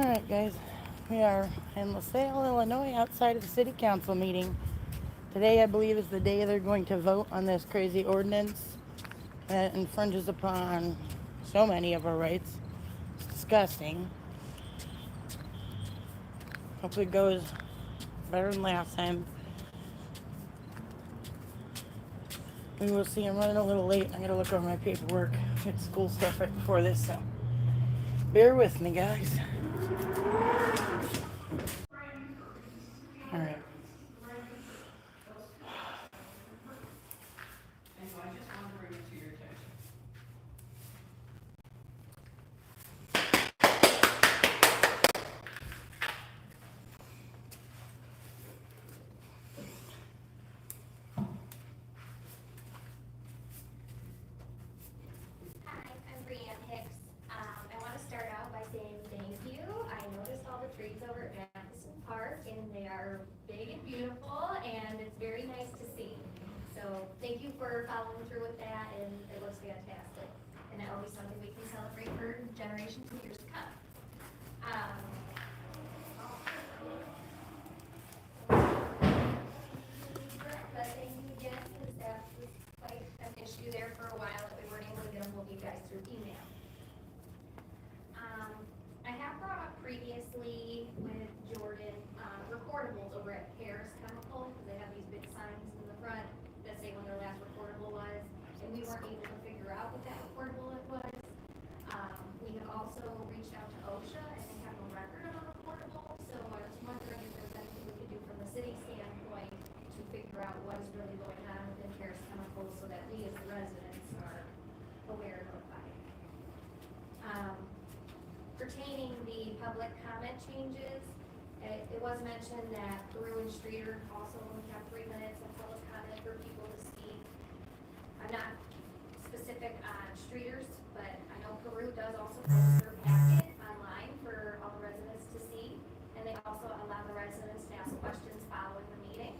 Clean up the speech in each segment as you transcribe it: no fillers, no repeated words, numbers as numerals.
Alright guys, we are in LaSalle, Illinois, outside of the city council meeting. Today I believe is the day they're going to vote on this crazy ordinance that infringes upon so many of our rights. It's disgusting. Hopefully it goes better than last time. We will see. I'm running a little late. I gotta look over my paperwork. Get school stuff right before this, so bear with me guys. Alright. I want to start out by saying thank you. I noticed all the trees over at Madison Park, and they are big and beautiful, and it's very nice to see. So thank you for following through with that, and it looks fantastic. And that will be something we can celebrate for generations of years to come. But thank you again, because that was quite an issue there for a while that we weren't able to get them hold you guys through email. I have brought up previously with Jordan, recordables over at Harris Chemical, because they have these big signs in the front that say when their last recordable was, and we weren't able to figure out what that recordable it was. We have also reached out to OSHA, and they have no record of a recordable, so I was wondering if there's anything we could do from the city standpoint to figure out what is really going on within Harris Chemical, so that we as the residents are aware and notified. Pertaining the public comment changes, it was mentioned that Peru and Streeter also only have 3 minutes of public comment for people to speak. I'm not specific on Streeters, but I know Peru does also post their packet online for all the residents to see, and they also allow the residents to ask questions following the meeting.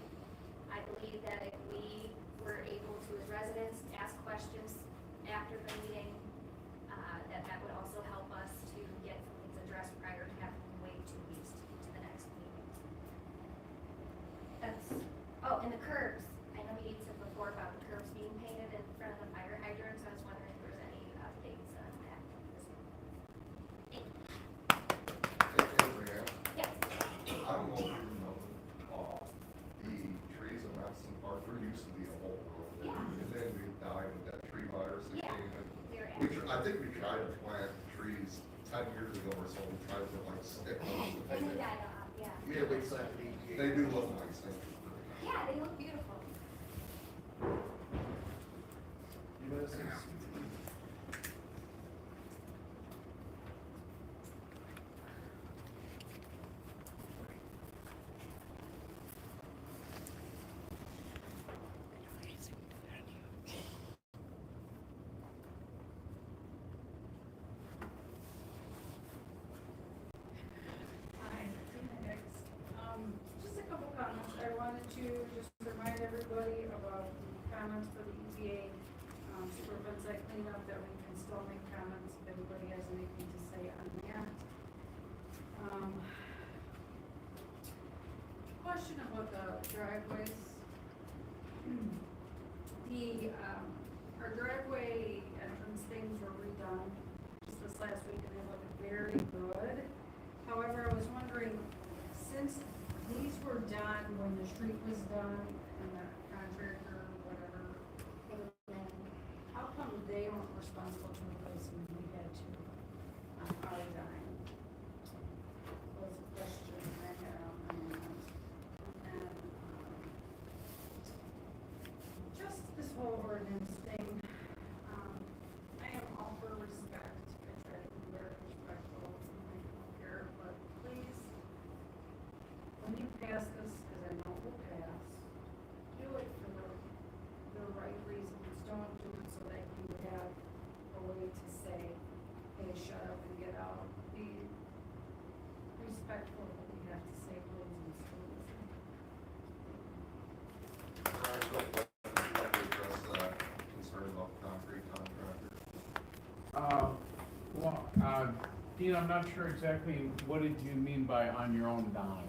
I believe that if we were able to, as residents, ask questions after the meeting, that would also help us to get things addressed prior to having to wait 2 weeks to the next meeting. And the curbs. I know we said before about the curbs being painted in front of the fire hydrants. I was wondering if there's any updates on that. Yes. I don't know if you know, the trees in Madison Park, there used to be a whole row there. Yeah. And then we died with that tree virus that Yeah. came in. I think we tried to plant trees 10 years ago or so, we tried to like stick them. And they died off, yeah. Yeah, we signed an EPA. They do look nice, thank you. Yeah, they look beautiful. You know, it's- Just a couple comments. I wanted to just remind everybody about the comments for the EPA superfund site cleanup, that we can still make comments if anybody has anything to say on that. Question about the driveways. Our driveway entrance things were redone just this last week, and they look very good. However, I was wondering, since these were done when the street was done and the contractor, whatever, put it in, how come they weren't responsible to replace them and we had to on our dime? Was a question I had on my mind. And, just this whole ordinance thing, I am all for respect. I try to be very respectful and I don't care, but please, when you pass this, because I know it will pass, Dean, I'm not sure exactly what did you mean by on your own dime?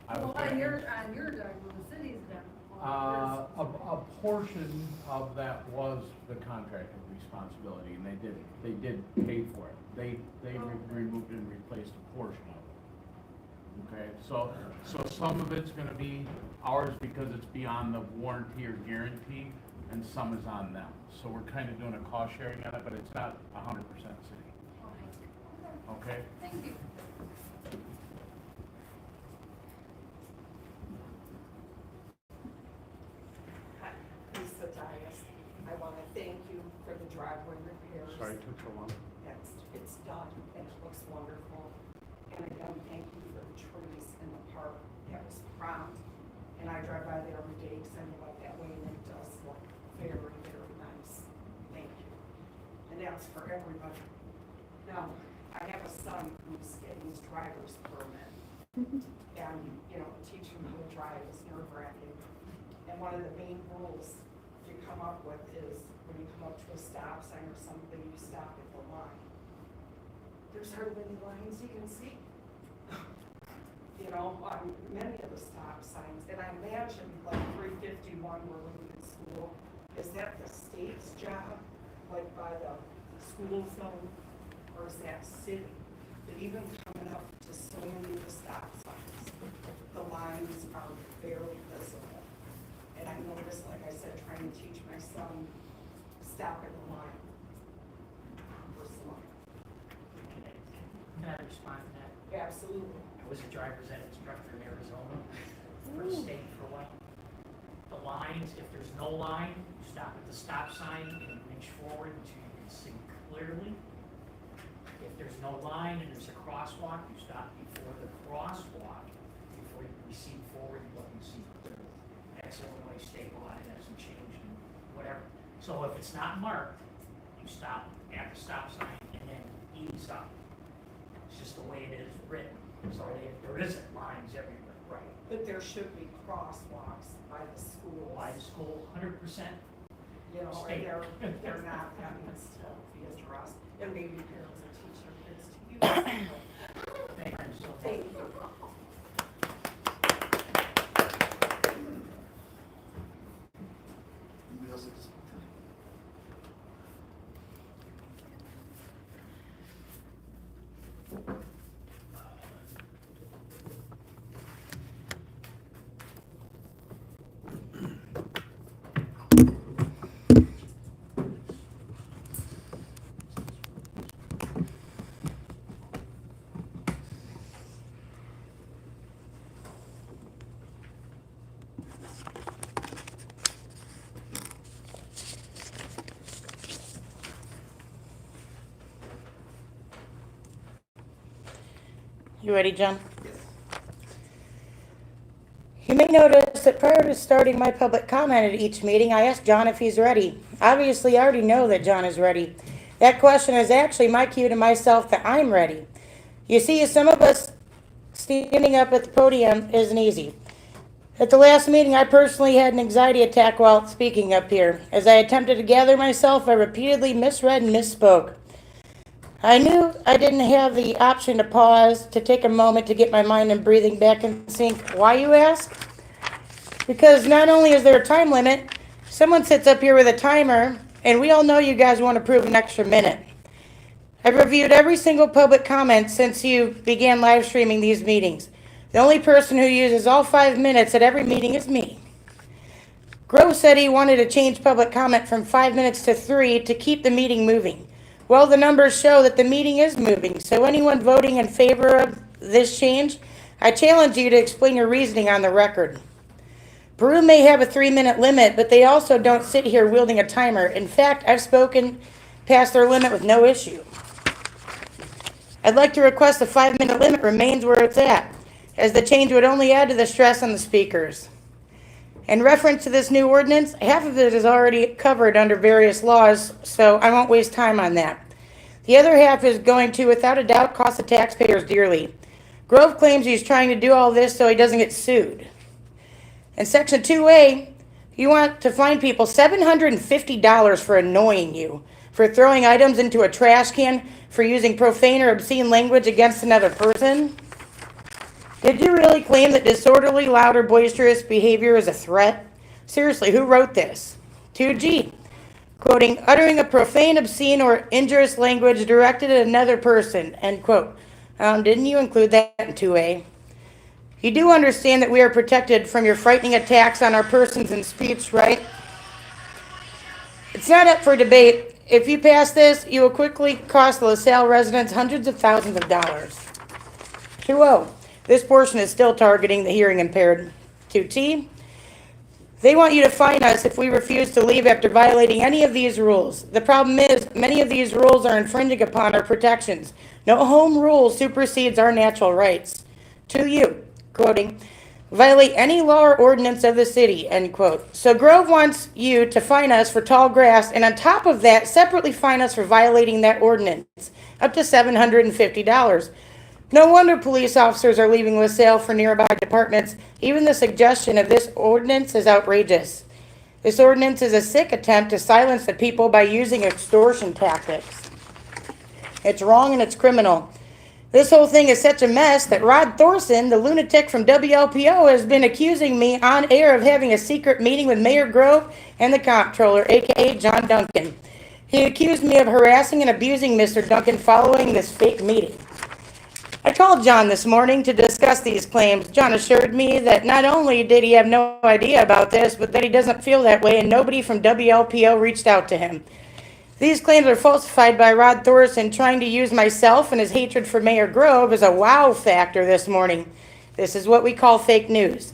I Well, was on gonna- your dime, the city's dime. A portion of that was the contractor's responsibility, and they did pay for it. They removed and replaced a portion of it. Okay, so some of it's gonna be ours because it's beyond the warranty or guarantee, and some is on them. So we're kind of doing a cost sharing on it, but it's not 100% city, okay? Thank you. Hi, Lisa Dias. I want to thank you for the driveway repairs. Sorry it took so long. It's done and it looks wonderful. And again, thank you for the trees in the park. That was prompt. And I drive by there every day because I live out that way and it does look very, very nice. Thank you. And that's for everybody. Now, I have a son who's getting his driver's permit. And, you know, teaching him how to drive is nerve-wracking. And one of the main rules you come up with is when you come up to a stop sign or something, you stop at the line. There's hardly any lines you can see. You know, on many of the stop signs, and I imagine like 351 where we're in school, is that the state's job, like by the school zone, or is that city? But even coming up to so many of the stop signs, the lines are very visible. And I noticed, like I said, trying to teach my son, stop at the line. Where's the line? Can I respond to that? Absolutely. I was a driver's ed instructor in Arizona for the state for a while. The lines, if there's no line, you stop at the stop sign and you reach forward until you can see clearly. If there's no line and there's a crosswalk, you stop before the crosswalk, before you proceed forward, you let you see clearly. That's Illinois state law, it hasn't changed and whatever. So if it's not marked, you stop at the stop sign and then ease up. It's just the way it is written. So there isn't lines everywhere. Right, but there should be crosswalks by the schools. Why the school, 100%? You know, or State. they're not, that needs to be addressed. And maybe parents will teach their kids to use it. Thank you so much. Thank you. Anybody else like to speak to it? You ready, John? You may notice that prior to starting my public comment at each meeting, I asked John if he's ready. Obviously, I already know that John is ready. That question is actually my cue to myself that I'm ready. You see, some of us standing up at the podium isn't easy. At the last meeting, I personally had an anxiety attack while speaking up here. As I attempted to gather myself, I repeatedly misread and misspoke. I knew I didn't have the option to pause, to take a moment to get my mind and breathing back in sync. Why, you ask? Because not only is there a time limit, someone sits up here with a timer, and we all know you guys want to prove an extra minute. I've reviewed every single public comment since you began live streaming these meetings. The only person who uses all 5 minutes at every meeting is me. Grove said he wanted to change public comment from 5 minutes to 3 to keep the meeting moving. Well, the numbers show that the meeting is moving, so anyone voting in favor of this change, I challenge you to explain your reasoning on the record. Peru may have a 3-minute limit, but they also don't sit here wielding a timer. In fact, I've spoken past their limit with no issue. I'd like to request the 5-minute limit remains where it's at, as the change would only add to the stress on the speakers. In reference to this new ordinance, half of it is already covered under various laws, so I won't waste time on that. The other half is going to, without a doubt, cost the taxpayers dearly. Grove claims he's trying to do all this so he doesn't get sued. In Section 2A, you want to fine people $750 for annoying you. for throwing items into a trash can, for using profane or obscene language against another person? Did you really claim that disorderly, loud, or boisterous behavior is a threat? Seriously, who wrote this? 2G, quoting, uttering a profane, obscene, or injurious language directed at another person, end quote. Didn't you include that in 2A? You do understand that we are protected from your frightening attacks on our persons and speech, right? It's not up for debate. If you pass this, you will quickly cost the LaSalle residents hundreds of thousands of dollars. 2O, this portion is still targeting the hearing impaired. 2T, they want you to fine us if we refuse to leave after violating any of these rules. The problem is, many of these rules are infringing upon our protections. No home rule supersedes our natural rights. 2U, quoting, violate any law or ordinance of the city, end quote. So Grove wants you to fine us for tall grass, and on top of that, separately fine us for violating that ordinance, up to $750. No wonder police officers are leaving LaSalle for nearby departments. Even the suggestion of this ordinance is outrageous. This ordinance is a sick attempt to silence the people by using extortion tactics. It's wrong and it's criminal. This whole thing is such a mess that Rod Thorson, the lunatic from WLPO, has been accusing me on air of having a secret meeting with Mayor Grove and the comptroller, aka John Duncan. He accused me of harassing and abusing Mr. Duncan following this fake meeting. I called John this morning to discuss these claims. John assured me that not only did he have no idea about this, but that he doesn't feel that way, and nobody from WLPO reached out to him. These claims are falsified by Rod Thorson trying to use myself and his hatred for Mayor Grove as a wow factor this morning. This is what we call fake news.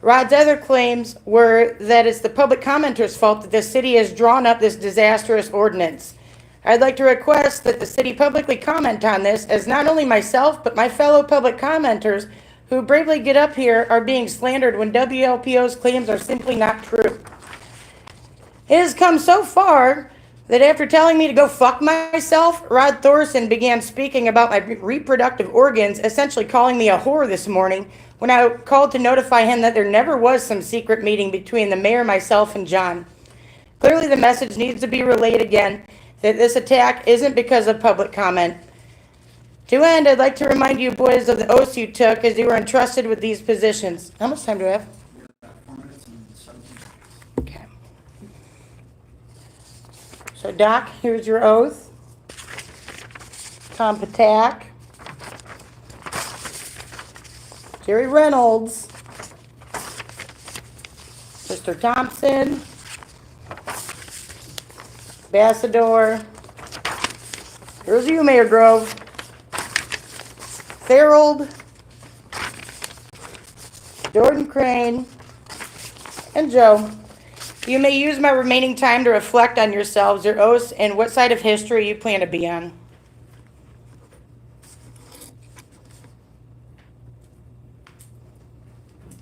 Rod's other claims were that it's the public commenters' fault that the city has drawn up this disastrous ordinance. I'd like to request that the city publicly comment on this, as not only myself, but my fellow public commenters who bravely get up here are being slandered when WLPO's claims are simply not true. It has come so far that after telling me to go fuck myself, Rod Thorson began speaking about my reproductive organs, essentially calling me a whore this morning when I called to notify him that there never was some secret meeting between the mayor, myself, and John. Clearly the message needs to be relayed again that this attack isn't because of public comment. To end, I'd like to remind you boys of the oaths you took as you were entrusted with these positions. How much time do I have? 4 minutes and 17 seconds. Okay. So Doc, here's your oath. Tom Patak. Jerry Reynolds. Mr. Thompson. Ambassador. Here's you, Mayor Grove. Therold. Jordan Crane. And Joe. You may use my remaining time to reflect on yourselves, your oaths, and what side of history you plan to be on.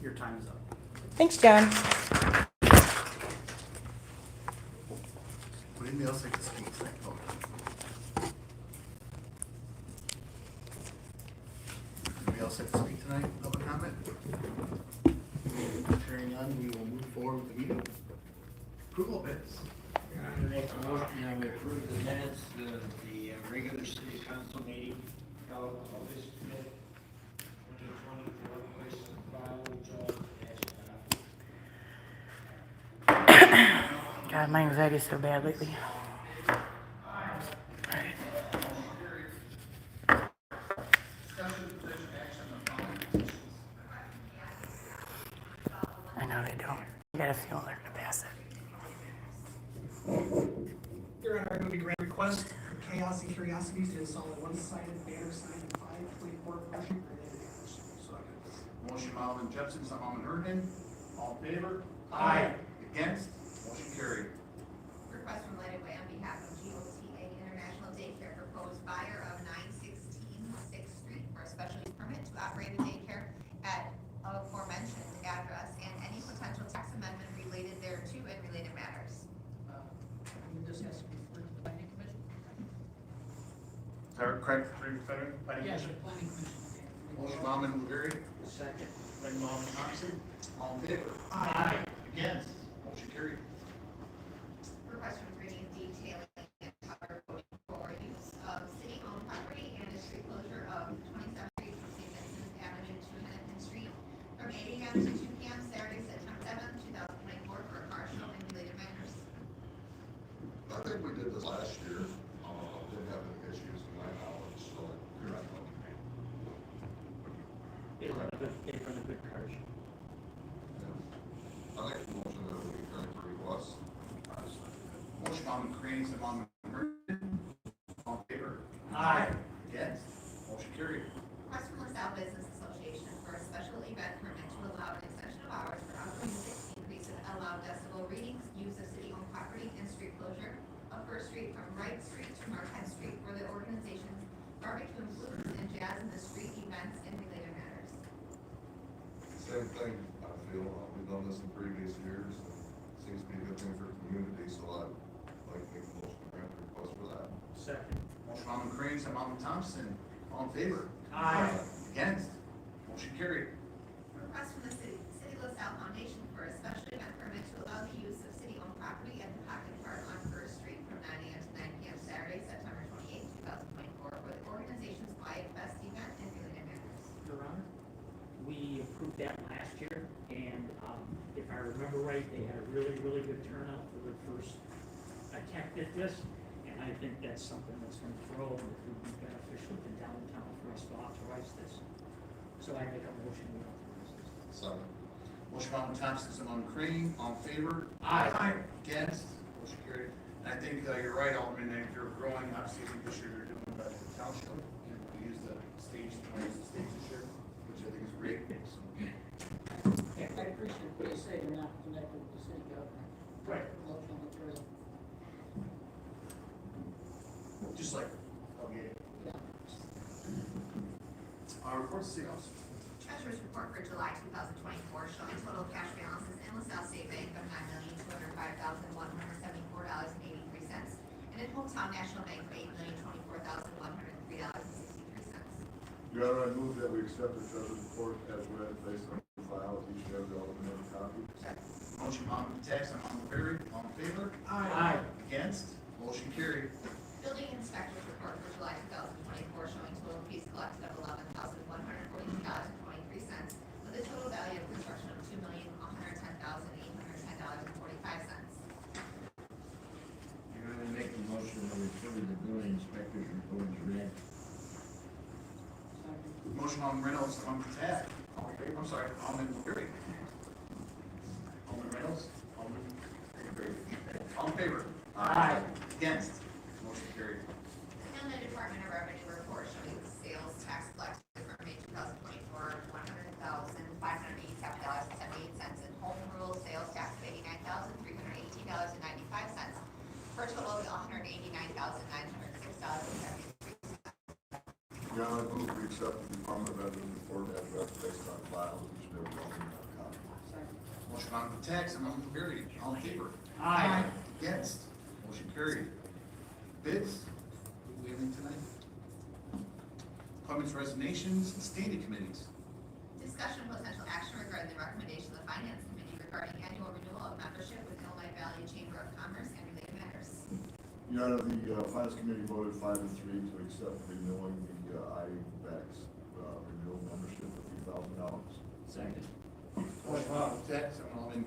Your time is up. Thanks, John. Would anybody else like to speak tonight? Anybody else like to speak tonight? Public comment? Hearing none, we will move forward with the meeting. Approval of minutes. I'm gonna make a motion that we approve the minutes of the regular city council meeting held August 5th, 2024, place and file, Joe. God, my anxiety is so bad lately. I know they don't. I got a feeling they're gonna pass it. Your Honor, I move to grant request for Chaos and Curiosities to install a one-sided banner sign in 524 Russian related banners. Motion by Alderman Jepson, second Alderman Herndon. All in favor? Aye. Against? Motion carried. Request from Lighted Way on behalf of GOTA International Daycare, proposed buyer of 916 6th Street for a special use permit to operate a daycare at aforementioned address and any potential tax amendment related thereto and related matters. This has to be for the planning commission? Is that correct? Planning Yes, Commission? the planning commission. Motion by Alderman Ruggieri, Second. second by Alderman Thompson. All in favor? Aye. Against? Motion carried. Request from Grading Detailing and did this last year, didn't have any issues to my knowledge, so. They run a good cars. I make a motion that we grant the request. Motion by Crane, second by Murphy. All in favor? Aye. Against? Motion carried. Request from LaSalle Business Association for a special event permit to allow an extension of hours for outdoor music, increase in allowed decibel readings, use of city-owned property, and street closure of First Street from Wright Street to Marquette Street for the organization's barbecue and food and jazz in the street events and related matters. Same thing, I feel, we've done this in previous years, and seems to be a good thing for the community, so I'd like to make a motion to grant the request for that. Second. Motion by Crane, second by Thompson. All in favor? Aye. Against? Motion carried. Request from the City LaSalle Foundation for a special event permit to allow the use of city-owned property at the Pocket Park on First Street from 9 AM to 9 PM Saturday, September 28, 2024, for the organization's Quiet Fest event and related matters. Your Honor, we approved that last year, and, if I remember right, they had a really, really good turnout for their first attempt at this, and I think that's something that's gonna grow and that would be beneficial to downtown for us to authorize this. So I make a motion to authorize this. Second. Motion by Thompson, second by Crane. All in favor? Aye. Against? Motion carried. And I think, you're right, Alderman, if you're growing, obviously, I think this year you're doing the township, and we use the stage, this year, which I think is great. I appreciate what you say, you're not connected with the city government. Right. Local material. Just like, okay. Yeah. Reports to sales. Treasurer's report for July 2024 showing total cash balances in LaSalle State Bank of $9,205,174.83 and in Hometown National Bank of $8,024,103.63. Your Honor, I move that we accept the treasurer's report as read and placed on file with each and every alderman have a copy. Motion by Tax, I'm on the ferry. All in favor? Aye. Against? Motion carried. Building inspector's report for July 2024 showing total fees collected of $11,142.23 with a total value of construction of $2,110,810.45. You're gonna make a motion to refer the building inspector's report as read. Second. Motion on Reynolds, on Tax. All in favor? I'm sorry, Alderman Ferry. Alderman Reynolds? Alderman Ferry. All in favor? Aye. Against? Motion carried. And the Department of Revenue report showing the sales tax collected from May 2024 of $100,587.78 and home rule sales tax of $89,318.95 for a total of $189,906.73. Your Honor, I move we accept the Department of Revenue report as read and placed on file with each and every alderman have a copy. Second. Motion on the tax, I'm on the ferry. All in favor? Aye. Against? Motion carried. Bids? Do we have any tonight? Appointments, resignations, and standing committees. Discussion of potential action regarding the recommendation of the Finance Committee regarding annual renewal of membership with Illinois Valley Chamber of Commerce and related matters. Your Honor, the Finance Committee voted 5-3 to accept renewing the IVAC's renewal membership of $3,000. Second. Motion on the tax, I'm on the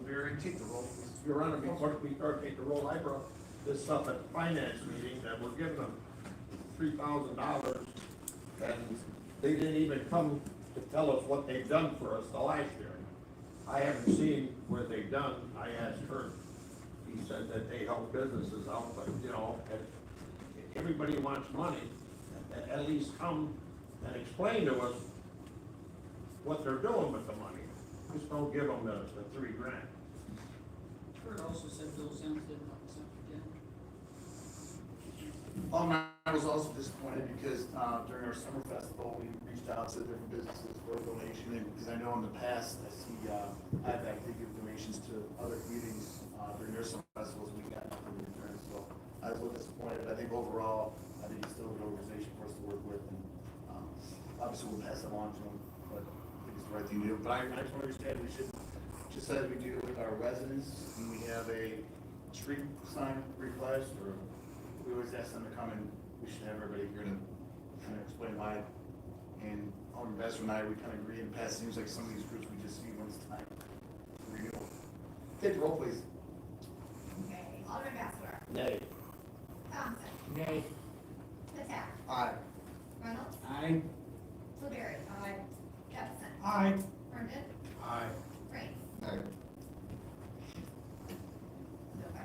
ferry. Take the roll, please. Your Honor, before we start taking the roll, I brought this up at the finance meeting, that we're giving them $3,000, and they didn't even come to tell us what they've done for us the last year. I haven't seen where they've done, I asked her, he said that they help businesses out, but, you know, if everybody wants money, at least come and explain to us what they're doing with the money. Just don't give them the $3,000. Kurt also said Bill Sims didn't represent again. I was also disappointed because, during our summer festival, we reached out to different businesses for a donation, and, because I know in the past, I see, IVAC did give donations to other communities, during their summer festivals, we got nothing in return, so I was a little disappointed. I think overall, I think it's still a good organization for us to work with, and, obviously we'll pass it on to them, but I think it's the right thing to do. But I just want to understand, we should, just as we do with our residents, when we have a street sign request, or we always ask them to come and we should have everybody here to kind of explain why. And Alderman Besser and I, we kind of agree in the past, seems like some of these groups we just see when it's time for renewal. Take the roll, please. Okay, Alderman Bachelor. Nay. Thompson. Nay. Attack. Aye. Reynolds. Aye. Blueberry. Jefferson. Aye. Herndon. Aye. Rain. Aye. So 5-3.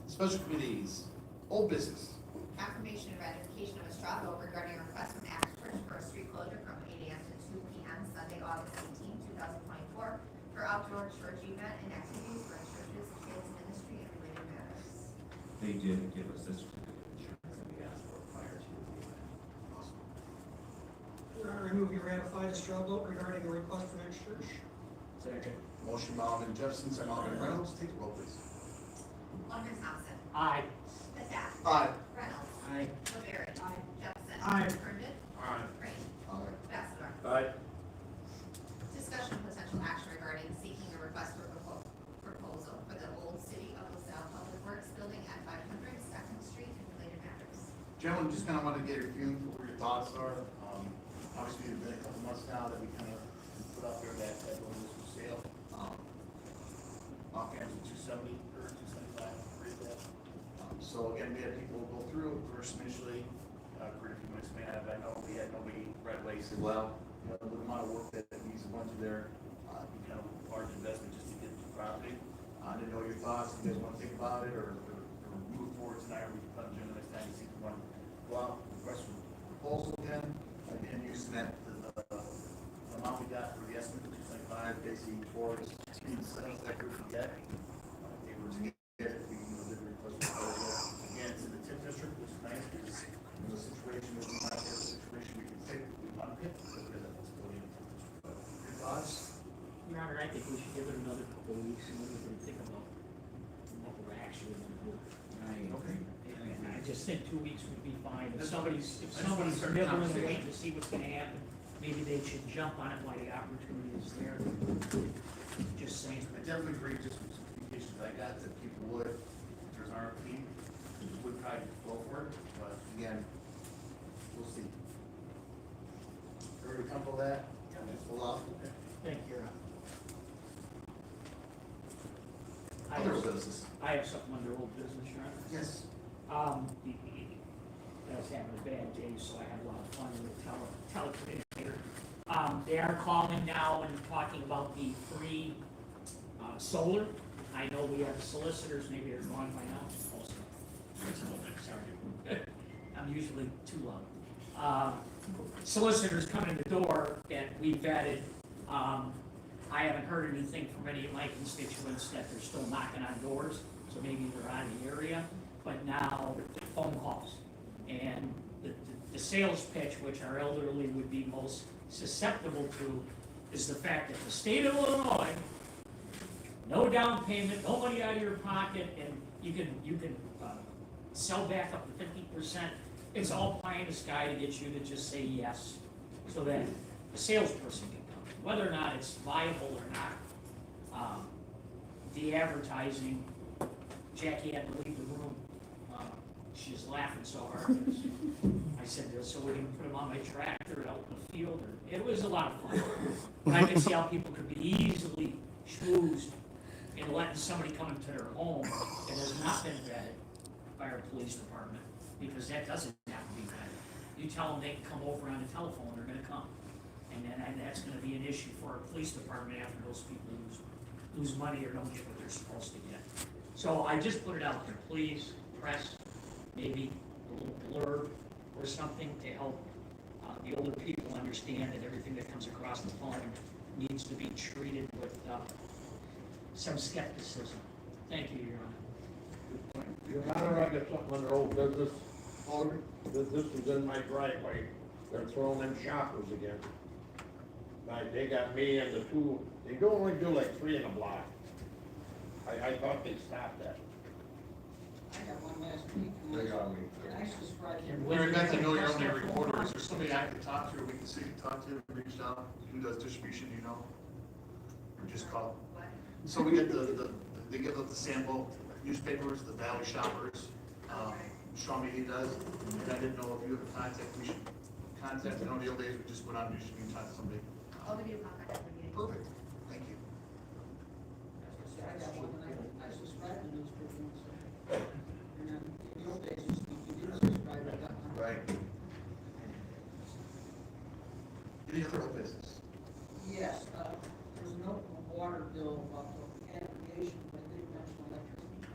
Special committees, old business. Confirmation and ratification of a straw vote regarding a request from Acts Church for a street closure from 8 AM to 2 PM Sunday, August 18, 2024, for outdoor church event and activities for churches, kids, ministry, and related matters. They did give us this certificate of insurance that we asked for prior to the event. Your Honor, I move you ratify the straw vote regarding the request from X Church. Second. Motion by Alderman Jefferson, second by Alderman Reynolds, take the roll please. Alderman Thompson. Aye. Attack. Aye. Reynolds. Aye. Blueberry. Jefferson. Aye. Herndon. Aye. Rain. Aye. Bassador. Aye. Discussion of potential action regarding seeking a request for proposal for the old City of LaSalle Public Works Building at 500 Second Street and related matters. Gentlemen, just kind of want to get your feeling for what your thoughts are. Obviously, it's been a couple months now that we kind of put up there that building was for sale. Offhand was 270 or 275, raised that. So again, we had people go through first initially, for a few minutes, I know we had nobody right away said, well, you know, the amount of work that needs to run through there, be kind of a large investment just to get the property. I didn't know your thoughts, if you guys want to think about it or move forward tonight, or we can put on the agenda next time to see if we want to go out, request for proposal again, and using that, the amount we got for the estimate of 275, basically towards that group to get. They were to get it, we did request for proposal. Again, it's in the TIF district, which is nice, because in the situation that we might have, a situation we can take, we want to pick, because we have that flexibility in the TIF district. But your thoughts? Your Honor, I think we should give it another couple of weeks and then we can think about what we're actually gonna do. Okay. And I just think 2 weeks would be fine. If That's somebody's fine. I just wanna start the nibbling and conversation. waiting to see what's gonna happen, maybe they should jump on it while the opportunity is there. Just saying. I definitely agree, just from some communications I got, that people would, if there's an RFP, would probably go for it, but again, we'll see. Everybody comfortable with that? Full off? Thank you, Your Honor. Other business? I have something under old business, Your Honor. Yes. I was having a bad day, so I had a lot of fun with telecommunicator. They are calling now and talking about the free solar. I know we have solicitors, maybe they're gone by now. Also, sorry. I'm usually too loud. Solicitors come in the door that we vetted. I haven't heard anything from any of my constituents that they're still knocking on doors, so maybe they're out of the area. But now, phone calls. And the sales pitch, which our elderly would be most susceptible to, is the fact that the state of Illinois, no down payment, no money out of your pocket, and you can sell back up to 50%. It's all pie in the sky to get you to just say yes, so that the salesperson can come. Whether or not it's viable or not, the advertising, Jackie had to leave the room. She's laughing so hard. I said, so we can put them on my tractor out in the field. It was a lot of fun. But I can see how people could be easily schmoozed in letting somebody come into their home that has not been vetted by our police department, because that doesn't have to be vetted. You tell them they can come over on the telephone, they're gonna come. And that's gonna be an issue for our police department after those people lose money or don't get what they're supposed to get. So I just put it out there, please, press, maybe a little blurb or something to help the older people understand that everything that comes across the phone needs to be treated with some skepticism. Thank you, Your Honor. Your Honor, I got something under old business. This was in my driveway. They're throwing in shoppers again. They got me and the two, they don't only do like 3 in a block. I thought they stopped that. I got one last week. They got me. I subscribe to. Mary Beth, I know you're only a recorder, is there somebody I can talk to, or we can see, talk to, reach out, who does distribution, you know? Or just call? So we get they give up the sample newspapers, the Valley Shoppers, Shawnee he does, and I didn't know if you have a contact, we should contact, I know the old days, we just went on, you should talk to somebody. I'll give you a contact at the meeting. Perfect, thank you. I got one, and I bill about the aggregation, but they didn't mention electricity.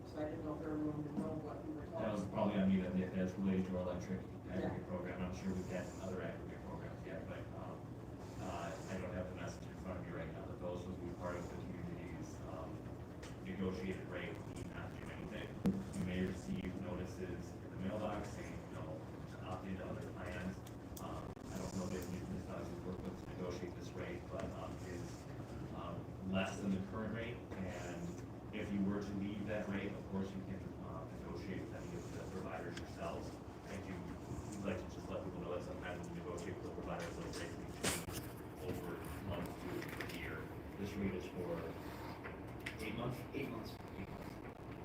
So I didn't know if everyone would know what we were talking about. That was probably on me, that that's related to our electric aggregate program. I'm sure we've got other aggregate programs yet, but, I don't have the message in front of me right now, that those will be part of the community's, negotiated rate, we need not do anything. You may receive notices in the mailbox saying, opt into other plans. I don't know if municipalities we work with to negotiate this rate, but, is, less than the current rate, and if you were to leave that rate, of course, you can, negotiate with any of the providers yourselves. And you like to just let people know that sometimes when you negotiate with the providers, those rates may change over months to a year. This rate is for 8 months? 8 months. 8 months.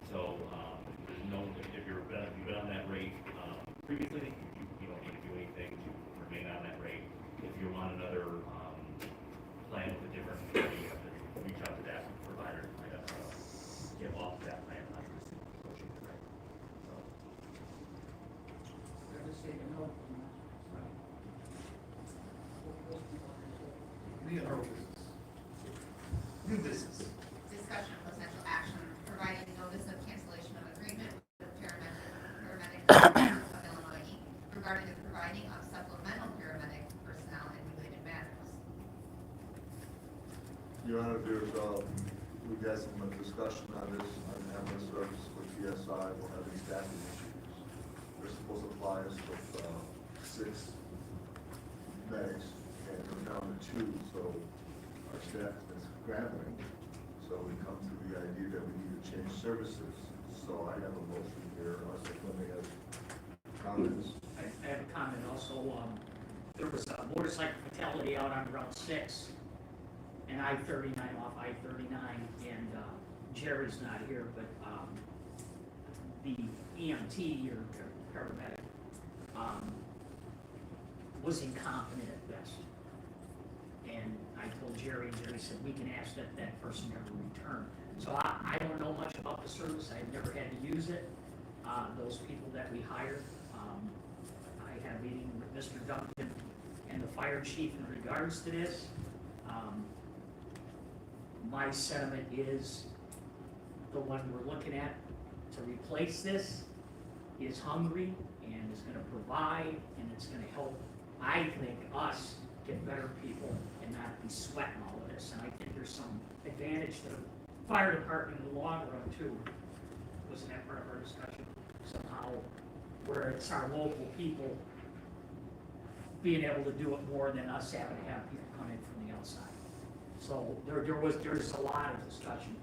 So, there's no, if you've been on that rate, previously, you don't need to do anything to remain on that rate. If you want another, plan with a different, you have to reach out to that provider, and kind of, get off that plan, not to receive the negotiated rate. So, They're just taking note. Any other business? New business. Discussion of potential action, providing notice of cancellation of agreement with paramedic of Illinois Inc. regarding the providing of supplemental paramedic personnel and related matters. Your Honor, there's, we've had some discussion on this, on ambulance service with PSI, we're having staffing issues. They're supposed to fly us with, 6 medics, and we're down to 2, so our staff is scrambling. So we come to the idea that we need to change services. So I have a motion here, unless somebody has comments. I have a comment also, there was a motorcycle fatality out on Route 6 and I-39 off I-39, and Jerry's not here, but the EMT, or paramedic, was incompetent at best. And I told Jerry, and Jerry said, we can ask that that person never return. So I don't know much about the service, I've never had to use it. Those people that we hired, I had a meeting with Mr. Duncan and the fire chief in regards to this. My sentiment is the one we're looking at to replace this is hungry and is gonna provide, and it's gonna help, I think, us get better people and not be sweating all of this. And I think there's some advantage to the fire department in the long run too. Wasn't that part of our discussion? Somehow, where it's our local people being able to do it more than us having to have people come in from the outside. So there's a lot of discussion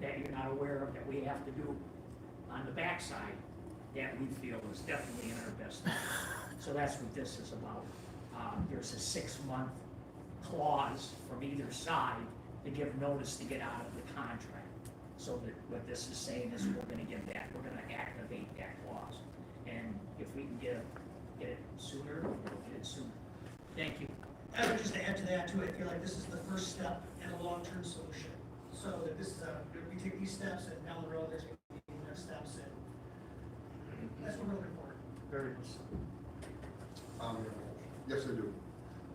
that you're not aware of that we have to do on the backside that we feel is definitely in our best interest. So that's what this is about. There's a 6-month clause from either side to give notice to get out of the contract. So that what this is saying is we're gonna activate that clause. And if we can get it sooner, we'll get it sooner. Thank you. I would just add to that too, I feel like this is the first step in a long-term solution. So that this is we take these steps and down the road, there's going to be next steps, and that's what we're looking for. Very much. Yes, I do.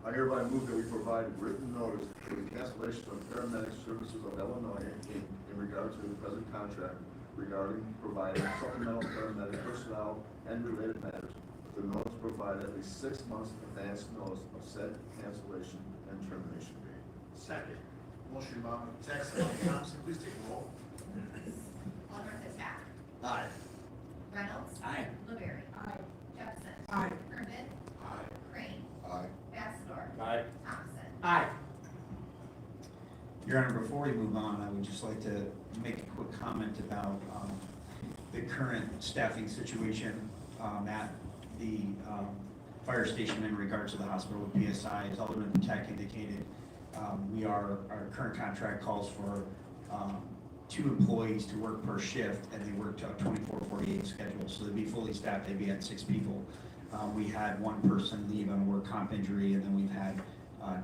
I hereby move that we provide written notice for the cancellation of paramedic services of Illinois in regard to the present contract regarding providing supplemental paramedic personnel and related matters. The notice provide at least 6 months advance notice of said cancellation and termination date. Second. Motion by Jackson, Thompson, please take the roll. Alderman Fitzpatrick. Aye. Reynolds. Aye. Blueberry. Jefferson. Aye. Kermit. Aye. Crane. Aye. Bassador. Aye. Thompson. Aye. Your Honor, before we move on, I would just like to make a quick comment about the current staffing situation at the fire station in regards to the hospital with PSI. As Alderman Tech indicated, our current contract calls for 2 employees to work per shift, and they work to a 24/48 schedule. So they'd be fully staffed, they'd be at 6 people. We had 1 person leave on a work comp injury, and then we've had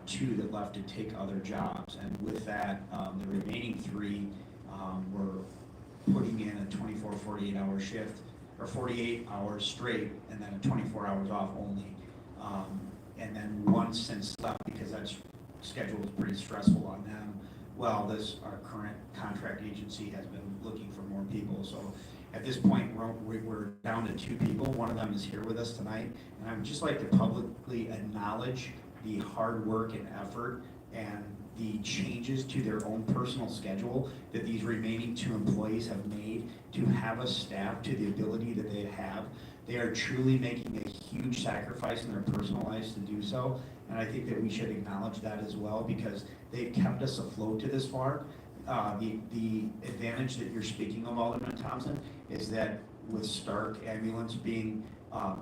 2 that left to take other jobs. And with that, the remaining 3 were putting in a 24/48 hour shift, or 48 hours straight, and then 24 hours off only. And then 1 since left because that's schedule is pretty stressful on them. Well, our current contract agency has been looking for more people, so at this point, we're down to 2 people. One of them is here with us tonight, and I would just like to publicly acknowledge the hard work and effort and the changes to their own personal schedule that these remaining 2 employees have made to have us staffed to the ability that they have. They are truly making a huge sacrifice in their personal lives to do so, and I think that we should acknowledge that as well, because they've kept us afloat to this far. The advantage that you're speaking of, Alderman Thompson, is that with Stark Ambulance being,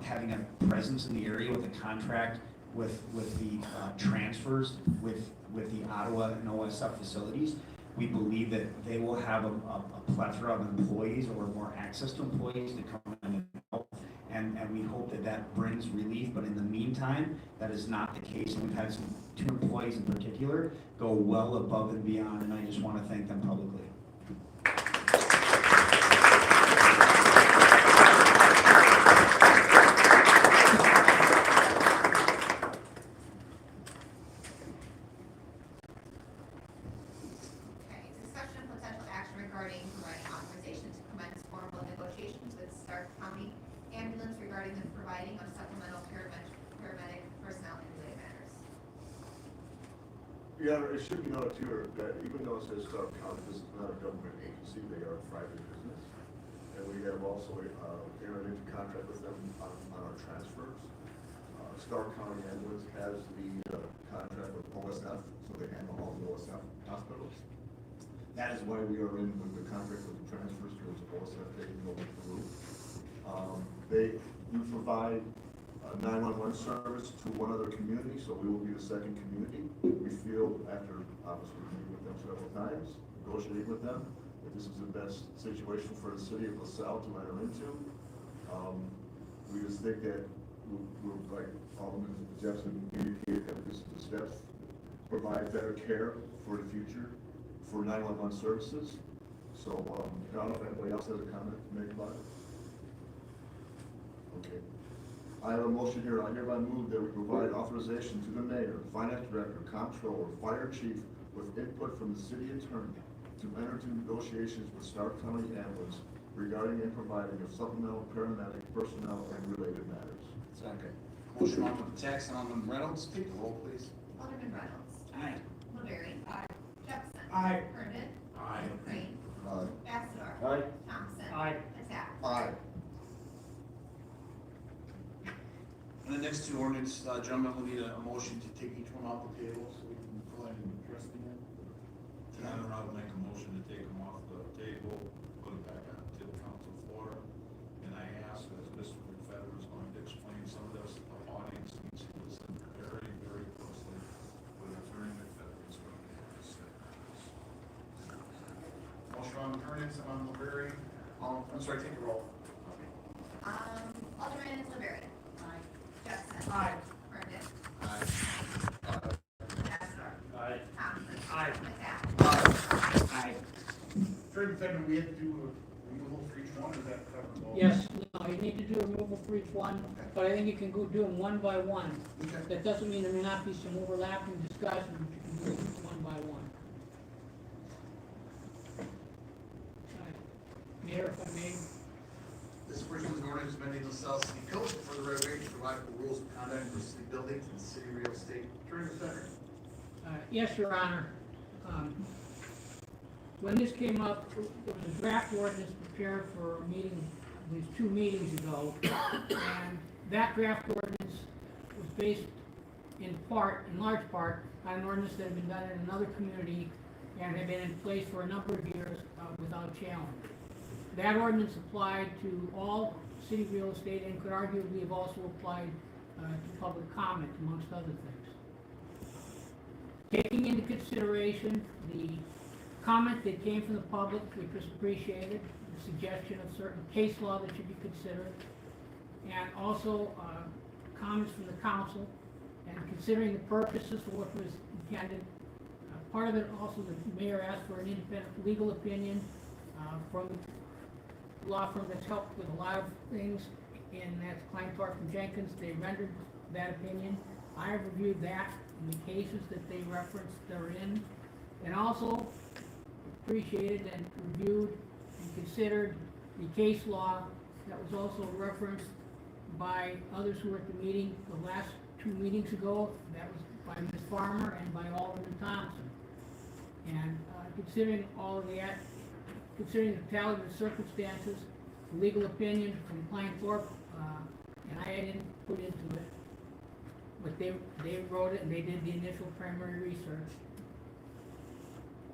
having a presence in the area with a contract with the transfers with the Ottawa and OSF facilities, we believe that they will have a plethora of employees or more access to employees to come in and help. And we hope that brings relief, but in the meantime, that is not the case. And we've had 2 employees in particular go well above and beyond, and I just want to thank them publicly. Okay, discussion of potential action regarding providing authorization to commence formal negotiations with Stark County Ambulance regarding the providing of supplemental paramedic personnel in related matters. Yeah, it should be noted too, that even though it says Stark County, this is not a government agency, they are a private business. And we have also entered into contract with them on our transfers. Stark County Ambulance has the contract with OSF, so they handle all the OSF hospitals. That is why we are in with the contract with the transfers, because OSF taking over Peru. They do provide 911 service to one other community, so we will be the second community. We feel, after obviously meeting with them several times, negotiating with them, that this is the best situation for the city of LaSalle to enter into. We just think that we're like Alderman Jeffson indicated, that this is the steps, provide better care for the future for 911 services. So, I don't know if anybody else has a comment to make about it. Okay. I have a motion here. I hereby move that we provide authorization to the mayor, finance director, comptroller, fire chief, with input from the city attorney, to enter into negotiations with Stark County Ambulance regarding and providing of supplemental paramedic personnel and related matters. Second. Motion on the Jackson, on the Reynolds, take the roll, please. Alderman Reynolds. Aye. LeBarry. Jefferson. Aye. Herndon. Aye. Crane. Aye. Bassador. Aye. Thompson. Aye. Attack. Aye. And the next 2 ordinance, gentlemen, we'll need a motion to take each one off the table, so we can go ahead and address them again. Tonight, I would make a motion to take them off the table, put them back onto the council floor. And I ask, as Mr. McFeather is going to explain some of this, the audience needs to listen very, very closely. What Attorney McFeather is going to have to say. Motion on the ordinance, on LeBarry, I'm sorry, take the roll. Alderman LeBarry. Aye. Jefferson. Aye. Herndon. Aye. Bassador. Aye. Thompson. Aye. Attack. Aye. Attorney McFeather, we have to do a removal for each one, is that covered? All? Yes, no, you need to do a removal for each one, but I think you can go do them one by one. Okay. That doesn't mean there may not be some overlapping discussion, but you can do them one by one. Mayor, if I may. This portion is an ordinance amending the LaSalle City Code for the right way to provide for rules of conduct for city buildings and city real estate. Attorney McFeather. Yes, Your Honor. When this came up, there was a draft ordinance prepared for a meeting, I believe 2 meetings ago, and that draft ordinance was based in large part, on an ordinance that had been done in another community and had been in place for a number of years without challenge. That ordinance applied to all city real estate and could arguably have also applied to public comment, amongst other things. Taking into consideration the comment that came from the public, which was appreciated, the suggestion of certain case law that should be considered, and also comments from the council, and considering the purposes for what was intended. Part of it also, the mayor asked for an independent legal opinion from a law firm that's helped with a lot of things, and that's Kleinthorpe and Jenkins. They rendered that opinion. I have reviewed that, and the cases that they referenced therein, and also appreciated and reviewed and considered the case law that was also referenced by others who were at the meeting the last 2 meetings ago. That was by Ms. Farmer and by Alderman Thompson. And considering all of that, considering the totality of the circumstances, the legal opinion from Klein Thorpe, and I didn't put into it, but they wrote it and they did the initial primary research.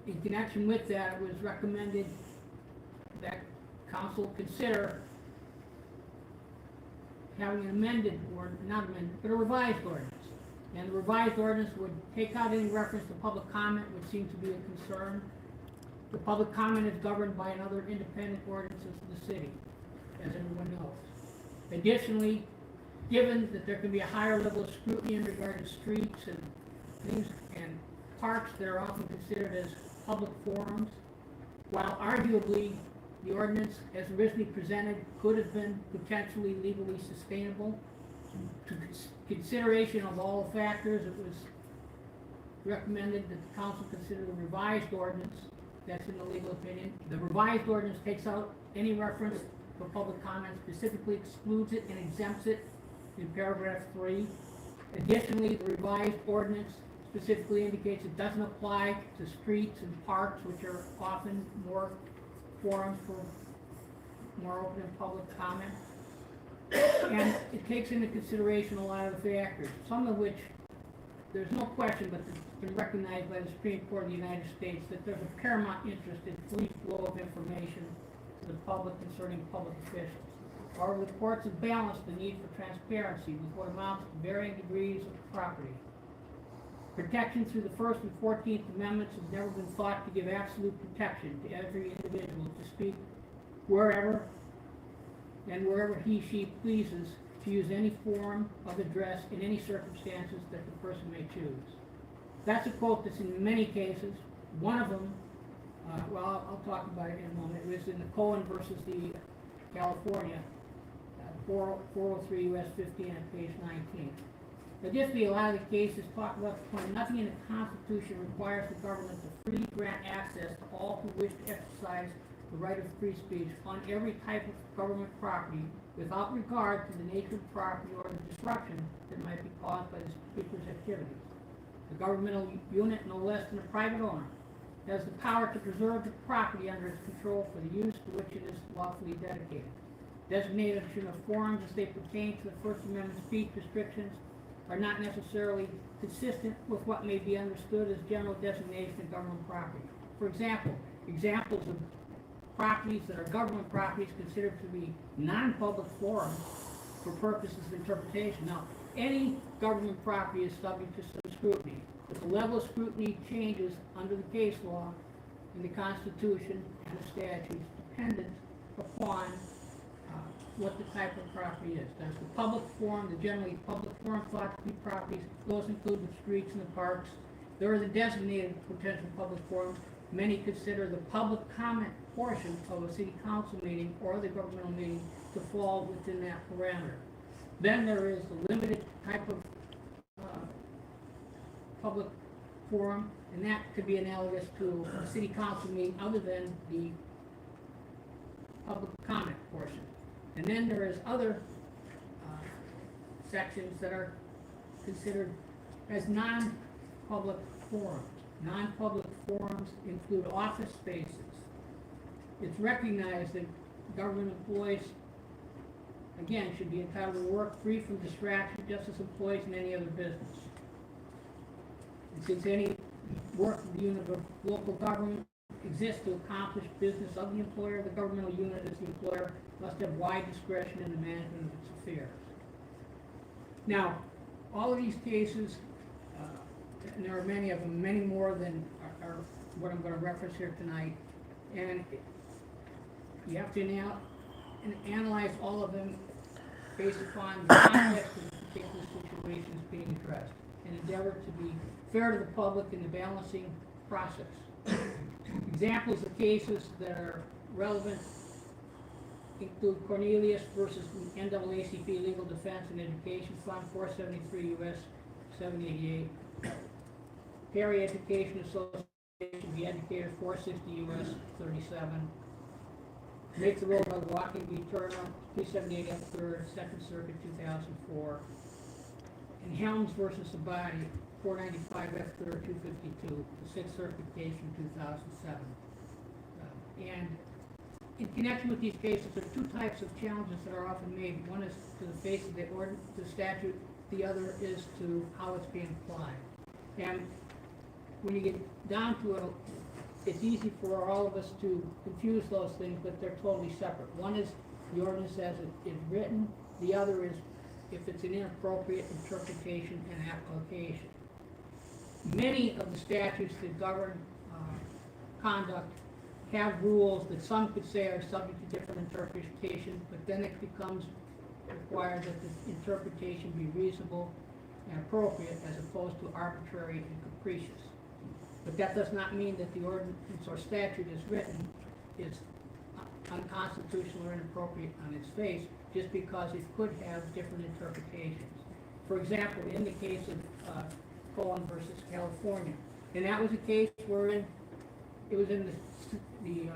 In connection with that, it was recommended that council consider having an amended, or not amended, but a revised ordinance. And the revised ordinance would take out any reference to public comment, which seemed to be a concern. The public comment is governed by another independent ordinance of the city, as everyone knows. Additionally, given that there can be a higher level of scrutiny in regard to streets and things and parks that are often considered as public forums, while arguably the ordinance as originally presented could have been potentially legally sustainable, to consideration of all factors, it was recommended that the council consider the revised ordinance that's in the legal opinion. The revised ordinance takes out any reference for public comment, specifically excludes it and exempts it in paragraph 3. Additionally, the revised ordinance specifically indicates it doesn't apply to streets and parks, which are often more forums for more open and public comment. And it takes into consideration a lot of the factors, some of which there's no question, but it's been recognized by the Supreme Court of the United States that there's a paramount interest in free flow of information to the public concerning public officials. However, the courts have balanced the need for transparency with what amounts to varying degrees of property. Protection through the First and 14th Amendments has never been thought to give absolute protection to every individual to speak wherever and wherever he/she pleases, to use any form of address in any circumstances that the person may choose. That's a quote that's in many cases. One of them, I'll talk about it in a moment. It was in the Cohen versus the California, 403 U.S. 15 on page 19. Additionally, a lot of the cases talk about the point, nothing in the Constitution requires the government to freely grant access to all who wish to exercise the right of free speech on every type of government property without regard to the nature of the property or the disruption that might be caused by the speaker's activities. The governmental unit, no less than a private owner, has the power to preserve the property under its control for the use to which it is lawfully dedicated. Designation of forums as they pertain to the First Amendment speech restrictions are not necessarily consistent with what may be understood as general designation of government property. For example, examples of properties that are government properties considered to be non-public forums for purposes of interpretation. Now, any government property is subject to some scrutiny, but the level of scrutiny changes under the case law in the Constitution and the statutes dependent upon what the type of property is. There's the public forum, the generally public forum thought to be properties. Those include the streets and the parks. There are the designated potential public forums. Many consider the public comment portion of a city council meeting or the governmental meeting to fall within that parameter. Then there is the limited type of public forum, and that could be analogous to a city council meeting other than the public comment portion. And then there is other sections that are considered as non-public forums. Non-public forums include office spaces. It's recognized that government employees, again, should be entitled to work free from distraction, just as employees in any other business. And since any work of the unit of local government exists to accomplish business of the employer, the governmental unit as the employer must have wide discretion in the management of its affairs. Now, all of these cases, and there are many of them, many more than are what I'm going to reference here tonight, and you have to analyze all of them based upon the context of the particular situations being addressed, and endeavor to be fair to the public in the balancing process. Examples of cases that are relevant include Cornelius versus NAACP Legal Defense and Education Fund, 473 U.S. 788. Perry Education Association, be educator 460 US 37. Make the road by walking, be Turner, 378 F 3rd, Second Circuit, 2004. And Helms versus Sabati, 495 F 3rd, 252, the Sixth Circuit case from 2007. And in connection with these cases, there are two types of challenges that are often made. One is to the face of the statute, the other is to how it's being applied. And when you get down to it, it's easy for all of us to confuse those things, but they're totally separate. One is the ordinance as it is written, the other is if it's an inappropriate interpretation and application. Many of the statutes that govern conduct have rules that some could say are subject to different interpretation, but then it becomes required that the interpretation be reasonable and appropriate as opposed to arbitrary and capricious. But that does not mean that the ordinance or statute as written is unconstitutional or inappropriate on its face, just because it could have different interpretations. For example, in the case of Cohen versus California, and that was a case wherein it was in the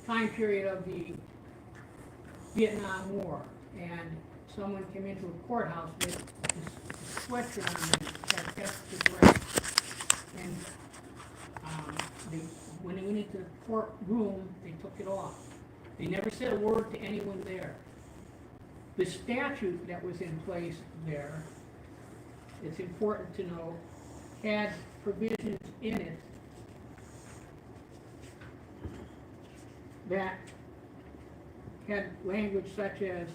time period of the Vietnam War, and someone came into a courthouse with a sweatshirt on that kept the break. And when they went into the courtroom, they took it off. They never said a word to anyone there. The statute that was in place there, it's important to know, had provisions in it that had language such as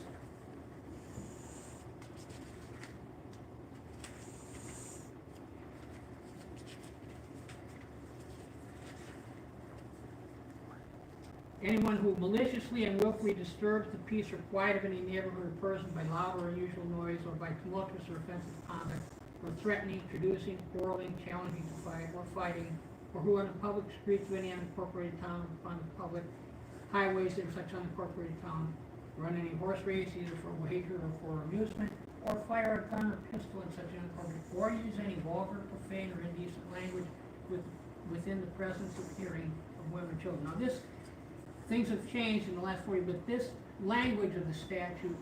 anyone who maliciously and willfully disturbs the peace or quiet of any neighborhood or person by loud or unusual noise, or by tumultuous or offensive conduct, or threatening, traducing, quarreling, challenging to fight, or fighting, or who on the public streets of any unincorporated town, upon the public highways in such unincorporated town, run any horse race, either for wager or for amusement, or fire a gun or pistol in such unincorporated, or use any vulgar, profane, or indecent language within the presence of hearing of women and children. Now things have changed in the last 40 years, but this language of the statute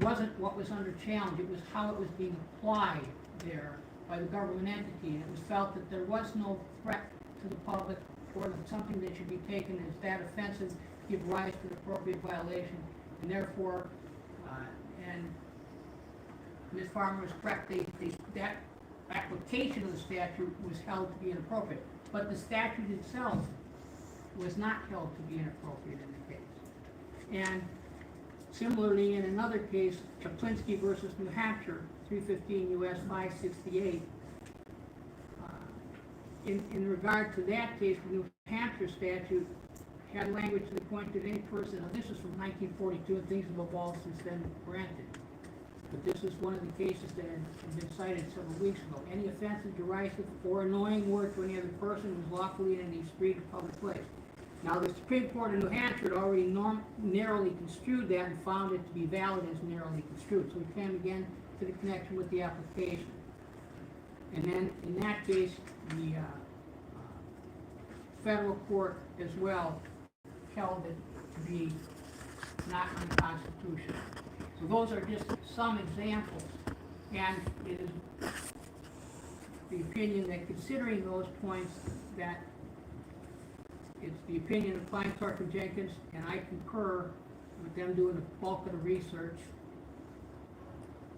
wasn't what was under challenge. It was how it was being applied there by the government entity. And it was felt that there was no threat to the public, or that something that should be taken as that offensive give rise to the appropriate violation. And therefore, and Ms. Farmer was correct, that application of the statute was held to be inappropriate. But the statute itself was not held to be inappropriate in the case. And similarly, in another case, Chaplinsky versus New Hampshire, 315 U.S. 568, in regard to that case, the New Hampshire statute had language to the point that any person, now this is from 1942, and things have evolved since then, granted. But this is one of the cases that had been cited several weeks ago. Any offensive, derisive, or annoying word to any other person was lawfully in any street or public place. Now, the Supreme Court in New Hampshire had already narrowly construed that and found it to be valid as narrowly construed. So we came again to the connection with the application. And then, in that case, the federal court as well held it to be not unconstitutional. So those are just some examples. And it is the opinion that, considering those points, that it's the opinion of Klein, Clark, and Jenkins, and I concur with them doing the bulk of the research,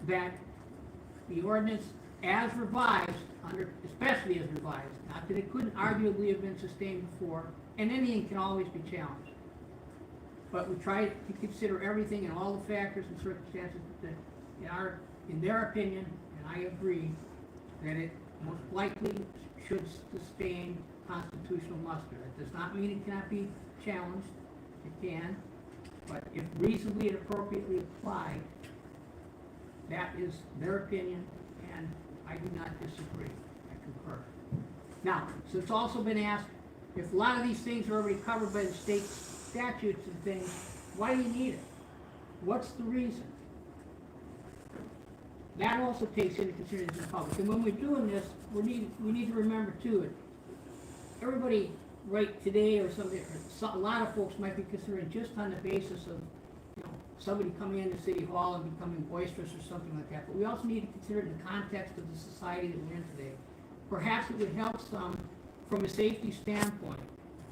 that the ordinance as revised, especially as revised, not that it couldn't arguably have been sustained before, and anything can always be challenged. But we try to consider everything and all the factors and circumstances that, in their opinion, and I agree, that it most likely should sustain constitutional muster. That does not mean it cannot be challenged. It can, but if reasonably and appropriately applied, that is their opinion, and I do not disagree. I concur. Now, so it's also been asked, if a lot of these things are already covered by the state statutes and things, why do you need it? What's the reason? that also takes into consideration the public. And when we're doing this, we need to remember too, everybody right today or something, a lot of folks might be considering just on the basis of, you know, somebody coming into City Hall and becoming boisterous or something like that. But we also need to consider it in the context of the society that we're in today. Perhaps it would help some from a safety standpoint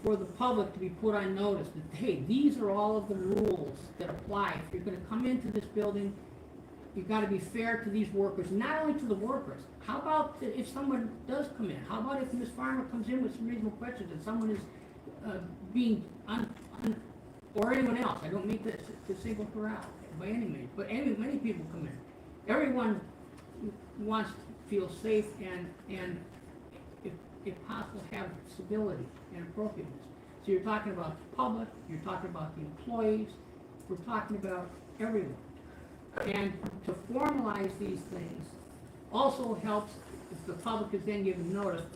for the public to be put on notice that, hey, these are all of the rules that apply. If you're gonna come into this building, you've gotta be fair to these workers, not only to the workers. How about if someone does come in? How about if Ms. Farmer comes in with some reasonable questions and someone is being or anyone else? I don't mean to single her out by any means, but many people come in. Everyone wants to feel safe and if possible, have civility and appropriateness. So you're talking about the public, you're talking about the employees, we're talking about everyone. And to formalize these things also helps if the public is then given notice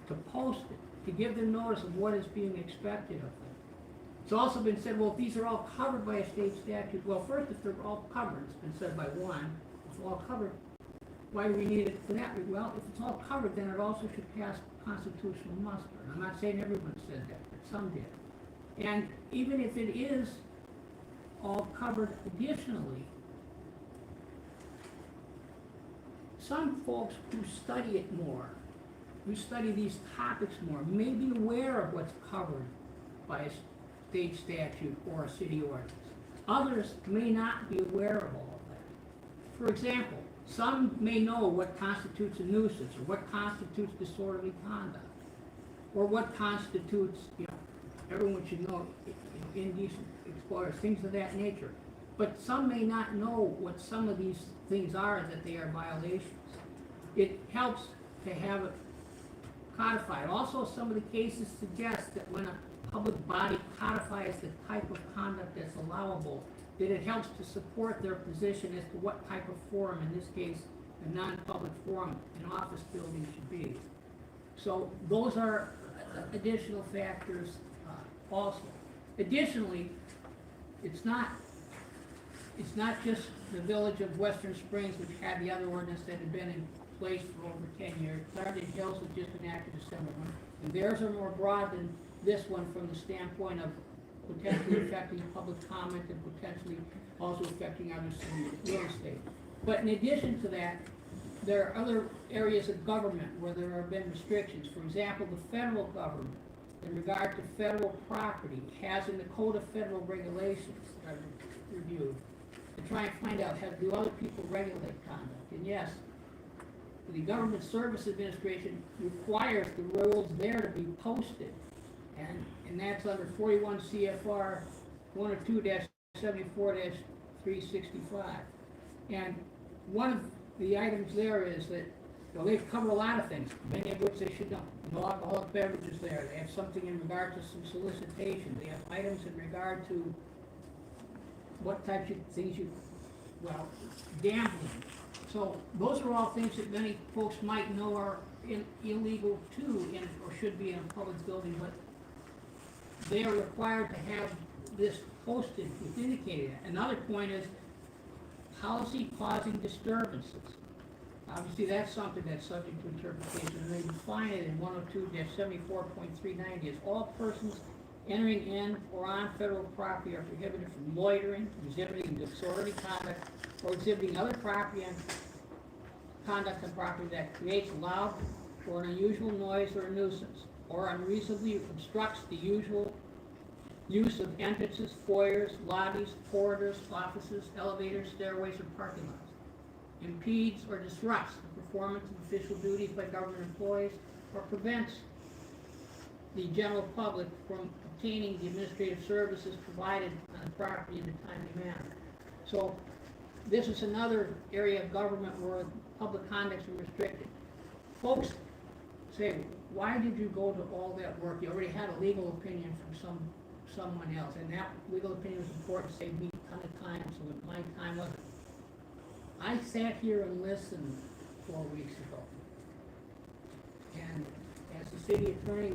to post it, to give them notice of what is being expected of them. It's also been said, well, if these are all covered by a state statute, well, first, if they're all covered, it's been said by one, if it's all covered, why do we need it for that? Well, if it's all covered, then it also should pass constitutional muster. I'm not saying everyone said that, but some did. And even if it is all covered additionally, some folks who study it more, who study these topics more, may be aware of what's covered by a state statute or a city ordinance. Others may not be aware of all of that. For example, some may know what constitutes a nuisance, or what constitutes disorderly conduct, or what constitutes, everyone should know, indecent explorers, things of that nature. But some may not know what some of these things are, that they are violations. It helps to have it codified. Also, some of the cases suggest that when a public body codifies the type of conduct that's allowable, that it helps to support their position as to what type of forum, in this case, a non-public forum, an office building should be. So those are additional factors also. Additionally, it's not just the village of Western Springs, which had the other ordinance that had been in place for over 10 years. Clarendon Hills was just enacted December 1, and theirs are more broad than this one from the standpoint of potentially affecting public comment and potentially also affecting other city real estate. But in addition to that, there are other areas of government where there have been restrictions. For example, the federal government, in regard to federal property, has in the Code of Federal Regulations that I've reviewed to try and find out, do other people regulate conduct? And yes, the Government Service Administration requires the rules there to be posted. And that's under 41 CFR 102-74-365. And one of the items there is that, well, they've covered a lot of things, many of which they should know. No alcoholic beverages there. They have something in regard to some solicitation. They have items in regard to what types of things gambling. So those are all things that many folks might know are illegal too, or should be in a public building, but they are required to have this posted, with indicated. Another point is policy causing disturbances. Obviously, that's something that's subject to interpretation, and they define it in 102-74.390 as all persons entering in or on federal property are prohibited from loitering, exhibiting disorderly conduct, or exhibiting other property and conduct on property that creates loud or an unusual noise or a nuisance, or unreasonably obstructs the usual use of entrances, foyers, lobbies, corridors, offices, elevators, stairways, or parking lots, impedes or disrupts the performance of official duties by government employees, or prevents the general public from obtaining the administrative services provided on the property in a timely manner. So this is another area of government where public conduct is restricted. Folks say, why did you go to all that work? You already had a legal opinion from someone else, and that legal opinion was important, saved me a ton of time, so that my time wasn't. I sat here and listened 4 weeks ago. And as the city attorney,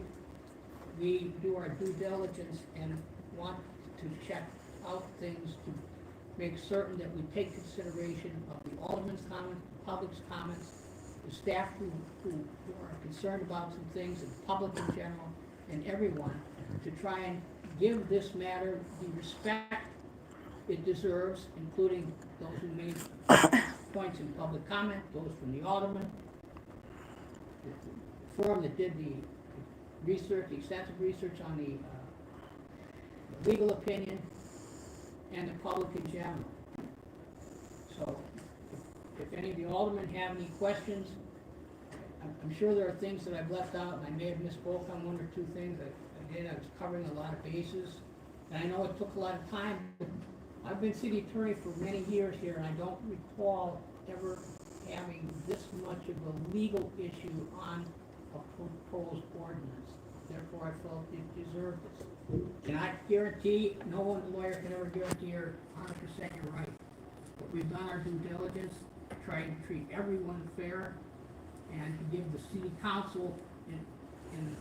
we do our due diligence and want to check out things to make certain that we take consideration of the alderman's comments, the public's comments, the staff who are concerned about some things, and the public in general, and everyone, to try and give this matter the respect it deserves, including those who made points in public comment, those from the alderman, the forum that did the research, the extensive research on the legal opinion, and the public in general. So, if any of the aldermen have any questions, I'm sure there are things that I've left out, and I may have misspoke on one or two things. I did, I was covering a lot of bases, and I know it took a lot of time, but I've been city attorney for many years here, and I don't recall ever having this much of a legal issue on a proposed ordinance. Therefore, I felt it deserved this. Cannot guarantee, no one lawyer can ever guarantee you're 100% you're right. But we've done our due diligence, trying to treat everyone fair, and to give the city council, in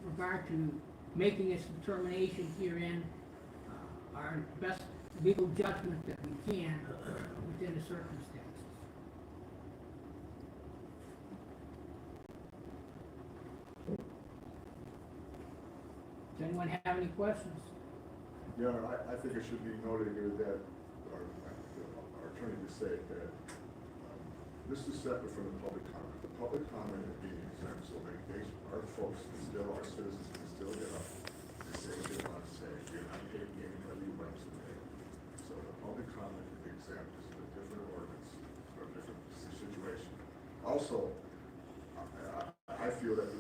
regard to making its determination herein, our best legal judgment that we can within the circumstances. Does anyone have any questions? Yeah, I think it should be noted here that our attorney just said that this is separate from the public comment. The public comment is being exempt, so our folks can still, our citizens can still get up and say what they want to say. You're not taking any legal rights today. So the public comment is exempt. This is a different ordinance or a different situation. Also, I feel that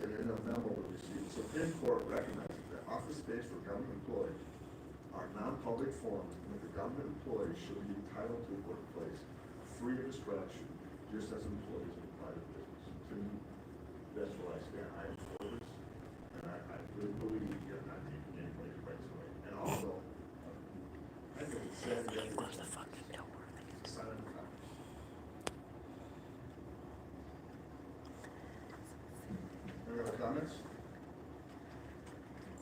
in a memo we received, the Supreme Court recognizes that office space for government employees are non-public forums, and that the government employees should be entitled to a workplace free of distraction, just as employees in private business. To me, that's where I stand. I am for this, and I really believe you're not taking anybody's rights away. And also, I think it's sad that where's the fucking door? Silent comment. Any other comments?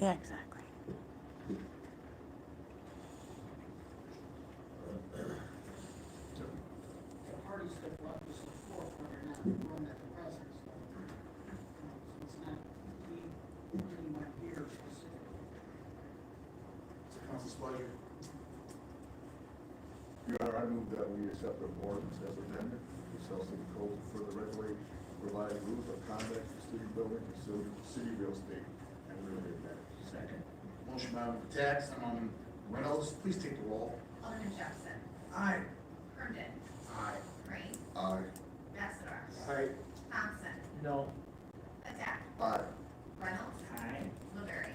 Yeah, exactly. The parties that brought this to the forefront are not the one that the president's going through. So it's not, we really want here specifically. It's the council's pleasure. Your Honor, I move that we accept the ordinance as amended, the South City Code to further regulate, provide rules of conduct for city buildings and city real estate and related matters. Second. Motion by Alderman Tax, Alderman Reynolds, please take the roll. Alderman Jefferson. Aye. Herndon. Aye. Crane. Aye. Vassar. Aye. Thompson. No. Attack. Aye. Reynolds. Aye. Blueberry.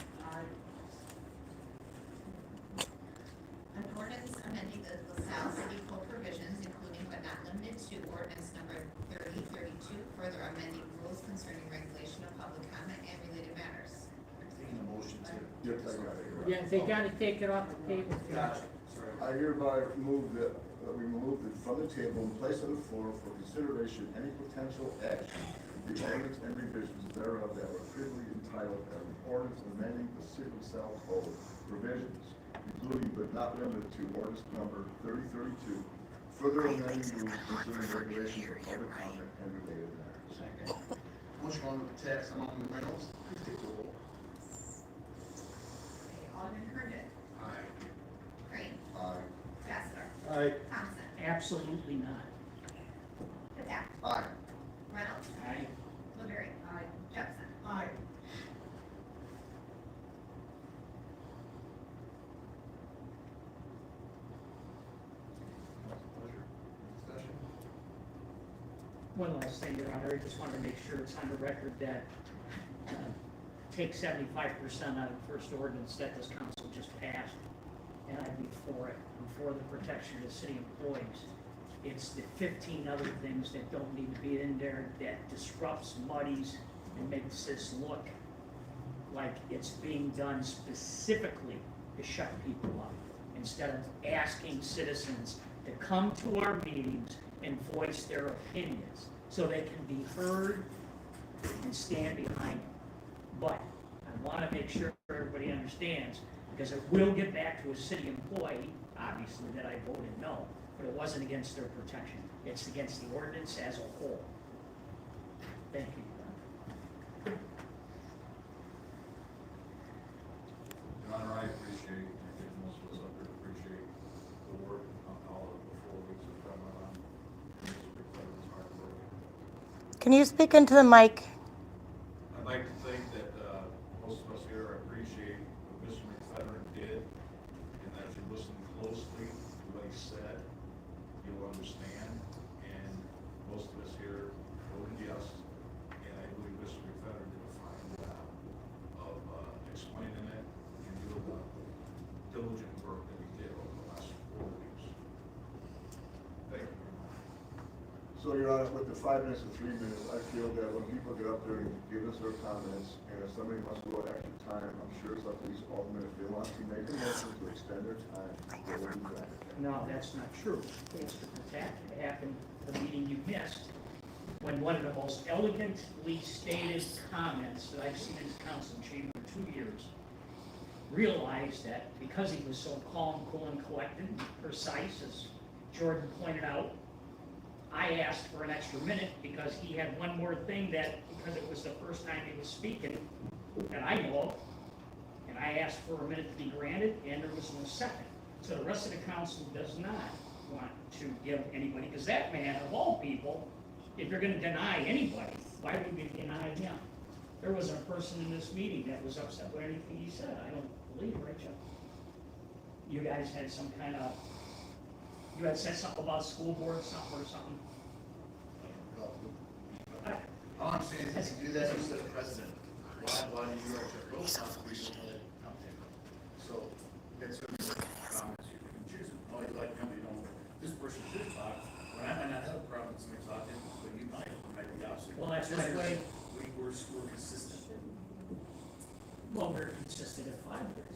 An ordinance amending the LaSalle City Code provisions, including but not limited to ordinance number 3032, further amending rules concerning regulation of public comment and related matters. Taking a motion to. Yes, I got it. Yeah, they gotta take it off the table. Gotcha. Sorry. I hereby move that we remove it from the table and place on the floor for consideration any potential action, the ordinance and revisions thereof that were previously entitled as an ordinance amending the City of LaSalle Code provisions, including but not limited to ordinance number 3032, further amending rules concerning regulation of public comment and related matters. Second. Motion by Alderman Tax, Alderman Reynolds, please take the roll. Alderman Herndon. Aye. Crane. Aye. Vassar. Aye. Thompson. Absolutely not. Attack. Aye. Reynolds. Aye. Blueberry. Jefferson. Aye. Pleasure. Discussion. One last thing, Your Honor, I just wanted to make sure it's on the record that take 75% out of the first ordinance that this council just passed, and I'd be for it, and for the protection of the city employees. It's the 15 other things that don't need to be in there that disrupts, muddies, and makes this look like it's being done specifically to shut people up, instead of asking citizens to come to our meetings and voice their opinions, so they can be heard and stand behind them. But I want to make sure everybody understands, because it will get back to a city employee. obviously, that I voted no, but it wasn't against their protection. It's against the ordinance as a whole. Thank you. Your Honor, I appreciate, I think most of us up here appreciate the work on all of the 4 weeks of Ramadan. Mr. McFederin's hard work. Can you speak into the mic? I'd like to think that most of us here appreciate what Mr. McFederin did, and that if you listen closely to what he said, you'll understand. And most of us here voted yes, and I believe Mr. McFederin did a fine job of explaining it and doing the diligent work that he did over the last 4 weeks. Thank you very much. So, Your Honor, with the 5 minutes and 3 minutes, I feel that when people get up there and give us their comments, and if somebody wants to go extra time, I'm sure it's up to these aldermen, if they want to make a motion to extend their time, they will do that. No, that's not true. Mr. Patak, it happened the meeting you missed, when one of the most elegantly stated comments that I've seen in the council chamber in 2 years realized that because he was so calm, cool, and collected, and precise, as Jordan pointed out, I asked for an extra minute because he had one more thing that, because it was the first time he was speaking, that I know of, and I asked for a minute to be granted, and there was no second. So the rest of the council does not want to give anybody, because that man, of all people, if you're gonna deny anybody, why would we deny him? There wasn't a person in this meeting that was upset with anything he said, I don't believe, right, Chuck? You guys had some kind of, you had said something about school board, something or something? All I'm saying is, if you do that, you set a precedent. Why do you write your rules out, we don't let it come to? So, that's what your comments, you can choose, oh, you like him, you don't, this person should talk, when I might not have a problem with somebody talking, but you might be opposite. Well, that's This right. way, we're consistent. Well, we're consistent at 5 years.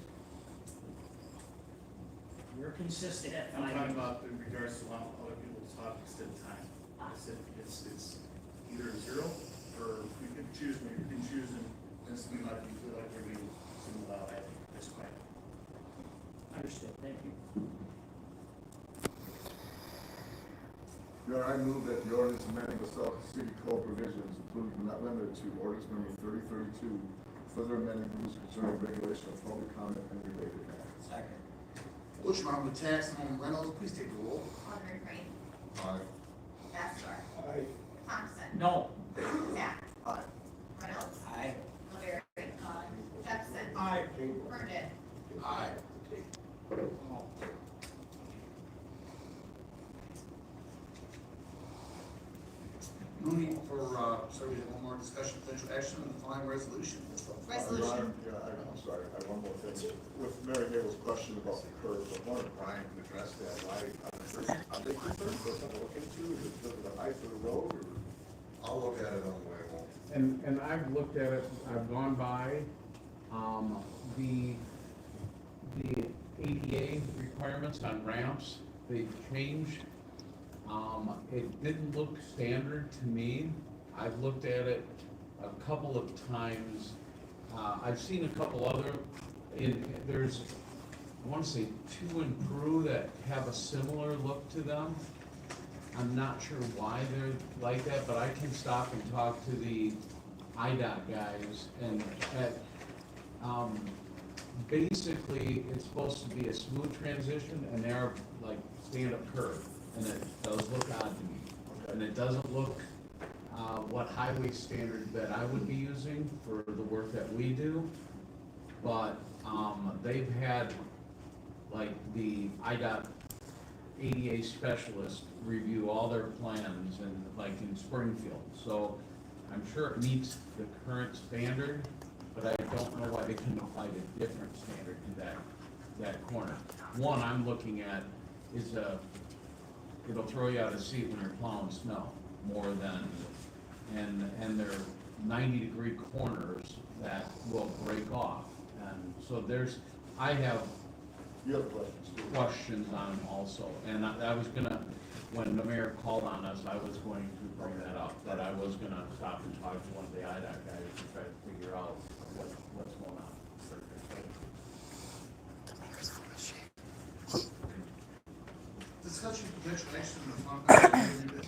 We're consistent at 5 I'm years. talking about in regards to other people's talk instead of time. I said, it's either 0, or we can choose, maybe we can choose, and then we might feel like we're being singled out, I think, that's fine. Understood, thank you. Your Honor, I move that the ordinance amending the South City Code provisions, including but not limited to ordinance number 3032, further amending rules concerning regulation of public comment and related matters. Second. Motion by Alderman Tax, Alderman Reynolds, please take the roll. Alderman Crane. Aye. Vastor. Aye. Thompson. No. Taft. Aye. Reynolds. Aye. LeBaron. Jefferson. Aye. Herndon. Aye. No need for, sorry, we have one more discussion, potential action on the following resolution. Resolution. Yeah, I'm sorry, I have one more thing. With Mary Hagel's question about the curve, I wanted Brian to address that. Why, are they concerned, or something to look into, is it because of the height of the road, or? I'll look at it on the way home. And I've looked at it, I've gone by, the ADA requirements on ramps, they've changed. It didn't look standard to me. I've looked at it a couple of times. I've seen a couple other, there's, I wanna say 2 in Peru that have a similar look to them. I'm not sure why they're like that, but I can stop and talk to the IDOT guys, and basically, it's supposed to be a smooth transition, and they're like stand-up curve, and it does look odd to me. And it doesn't look, what highway standard that I would be using for the work that we do, but, they've had, like, the IDOT ADA specialist review all their plans, and like in Springfield, so I'm sure it meets the current standard, but I don't know why they couldn't apply a different standard to that corner. One I'm looking at is it'll throw you out of seat when you're plowing snow more than, and they're 90-degree corners that will break off, and so I have You have questions too. questions on them also, and I was gonna, when the mayor called on us, I was going to bring that up, that I was gonna stop and talk to one of the IDOT guys to try to figure out what's going on. potential action on the following.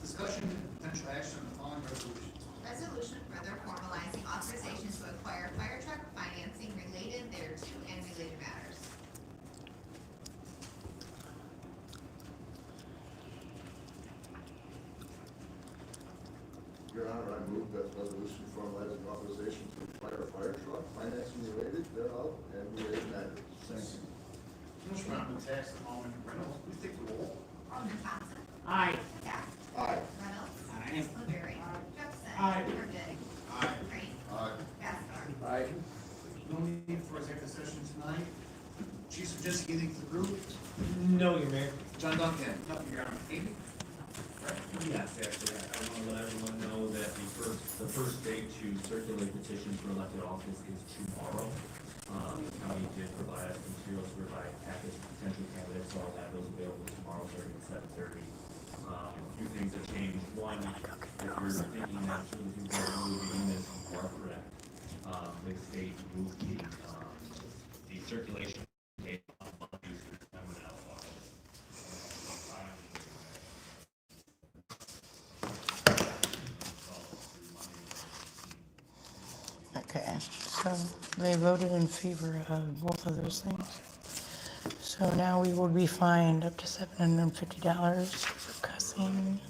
Discussion and potential action on the following resolution. Resolution further formalizing authorization to acquire fire truck financing related thereto and related matters. Your Honor, I move that resolution formalizing authorization to acquire a fire truck, financing related thereof, and related matters. Second. Commissioner on the tax amendment, Reynolds, please take the roll. Alderman Thompson. Aye. Cap. Aye. Reynolds. Aye. Blueberry. Jefferson. Aye. Burdick. Aye. Crane. Aye. Cavanagh. Aye. No need for executive session tonight. Chief suggests anything to the group? No, Your Mayor. John Duncan. Nothing, Your Honor. Amy? Yes, actually, I want to let everyone know that the first date to circulate petitions for elected office is tomorrow. The county did provide us materials to provide packets to potential candidates, so I'll have those available tomorrow starting at 7:30. A few things have changed. One, if you're thinking that certain things are moving this, you are correct. The state moved the circulation date on Monday through December now. Okay, so they voted in favor of both of those things. So now we will be fined up to $750 for cussing.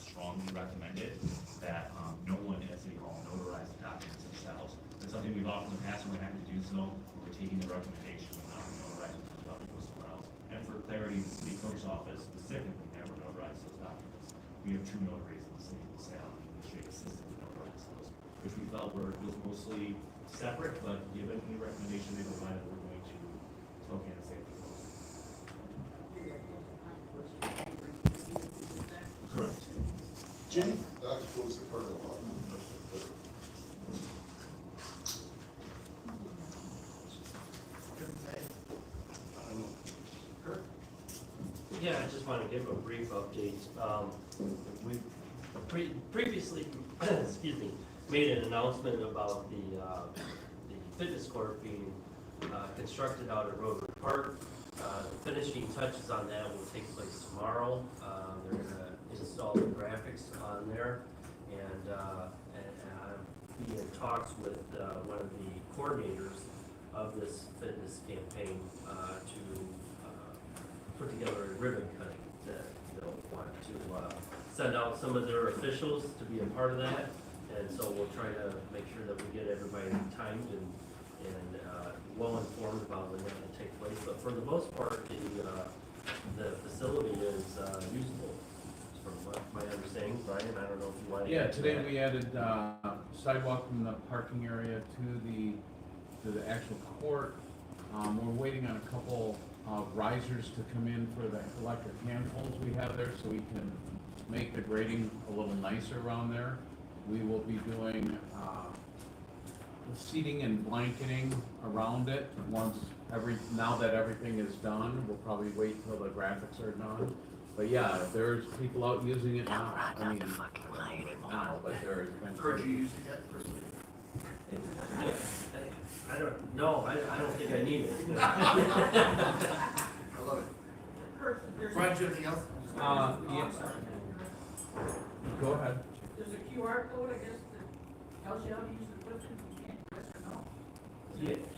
Strongly recommended that no one at City Hall notarize the documents themselves. It's something we've often in the past, when we have to do so, we're taking the recommendation and not notarizing those documents somewhere else. And for clarity, the city clerk's office specifically never notarized those documents. We have two notaries in the city of LaSalle, and the state assistant notarize those, which we felt was mostly separate, but given the recommendation they provided, we're going to Spokane and St. Louis. Correct. Jimmy? That was the part of the law. Yeah, I just want to give a brief update. We previously, excuse me, made an announcement about the fitness court being constructed out at Rotary Park. The finishing touches on that will take place tomorrow. They're gonna install the graphics on there, and I'll be in talks with one of the coordinators of this fitness campaign to put together a ribbon cutting that they'll want to send out some of their officials to be a part of that. And so we'll try to make sure that we get everybody timed and well informed about when that will take place. But for the most part, the facility is usable, from my understanding. Brian, I don't know if you want to. Yeah, today we added sidewalk from the parking area to the actual court. We're waiting on a couple risers to come in for the electric hand poles we have there, so we can make the grading a little nicer around there. We will be doing seating and blanketing around it now that everything is done. We'll probably wait till the graphics are done. But yeah, there's people out using it now. I mean, now, but there's been. Heard you use it yet, personally? I don't know. I don't think I need it. I love it. Brian, do you have anything else? Yes. Go ahead. There's a QR code, I guess, that tells you how to use the equipment, you can't press or no?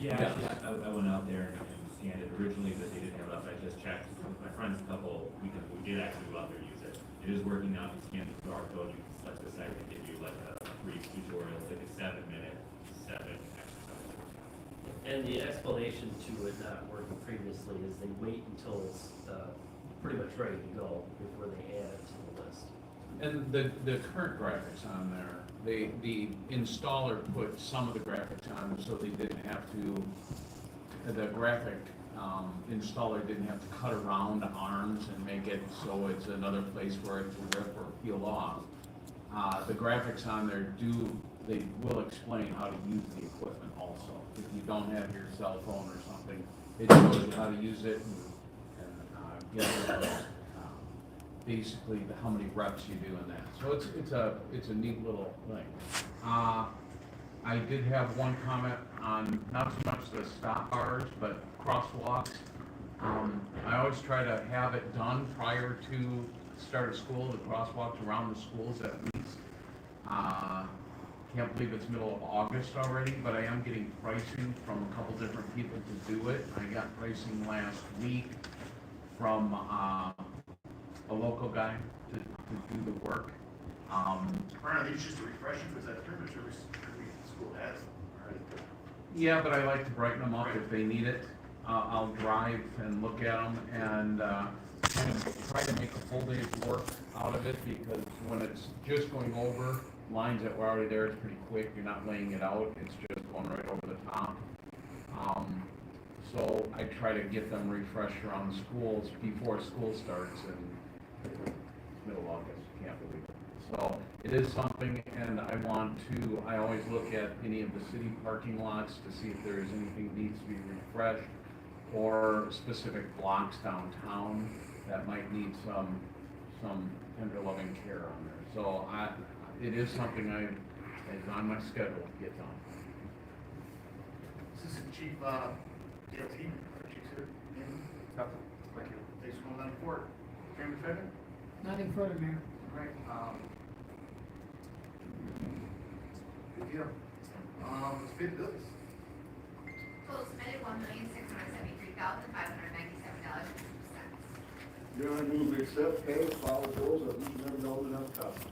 Yeah, I went out there and scanned it originally, but they didn't have it up. I just checked with my friends a couple weekends, we did actually go out there and use it. It is working now. You scan the QR code, you can select the second, give you like a brief tutorial, it's like a 7-minute, 7 exercise. And the explanation to it not working previously is they wait until it's pretty much ready to go before they add it to the list. And the current graphics on there, the installer put some of the graphics on so they didn't have to, the graphic installer didn't have to cut around the arms and make it so it's another place where it will rip or peel off. The graphics on there they will explain how to use the equipment also. If you don't have your cell phone or something, it shows you how to use it and get basically how many reps you do in that. So it's a neat little thing. I did have one comment on not so much the stop bars, but crosswalks. I always try to have it done prior to start of school, the crosswalks around the schools at least. Can't believe it's middle of August already, but I am getting pricing from a couple different people to do it. I got pricing last week from a local guy to do the work. Are these just a refresher, because that perimeter service every school has already? Yeah, but I like to brighten them up if they need it. I'll drive and look at them and kind of try to make a full day's work out of it, because when it's just going over lines that were already there, it's pretty quick. You're not laying it out. It's just going right over the top. So I try to get them refreshed around the schools before school starts in middle of August. Can't believe it. So it is something, and I always look at any of the city parking lots to see if there is anything that needs to be refreshed, or specific blocks downtown that might need some tender loving care on there. So it is something is on my schedule to get done. Assistant Chief, DLT, Chief Sir, nothing. Thank you. Thanks for going on report. Chairman Feder? Nothing further, Mayor. All right, good deal. Let's pay the bills. Total submitted $1,673,597.02. Your Honor, move to accept, pay, follow bills of each member known and have copies.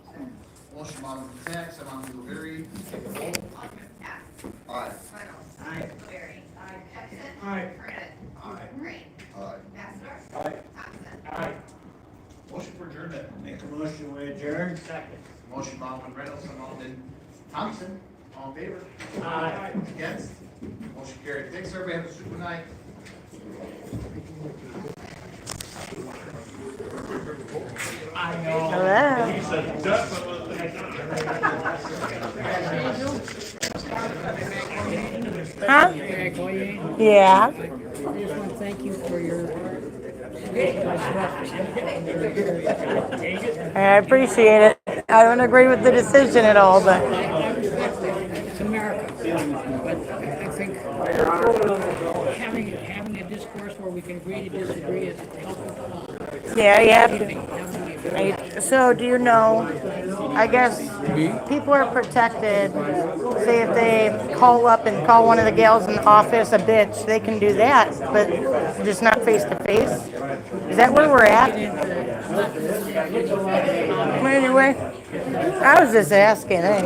Motion by Alderman Tax, Alderman Blueberry, take a vote. Alderman Tax. Aye. Reynolds. Aye. Blueberry. Jefferson. Aye. Burnett. Aye. Green. Aye. Massler. Aye. Thompson. Aye. Motion for adjournment. Make a motion, we adjourn. Second. Motion by Alderman Reynolds and Alderman Thompson. All in favor? Aye. Against? Motion carried. Thanks, everybody. Have a super night. I know. Hello. He said definitely. Huh? Yeah. I just want to thank you for your. I appreciate it. I don't agree with the decision at all, but It's America. But I think having a discourse where we can agree to disagree is helpful. yeah, you have to. Right. So do you know, I guess people are protected. Say if they call up and call one of the gals in the office a bitch, they can do that, but just not face to face. Is that where we're at? Anyway, I was just asking, eh?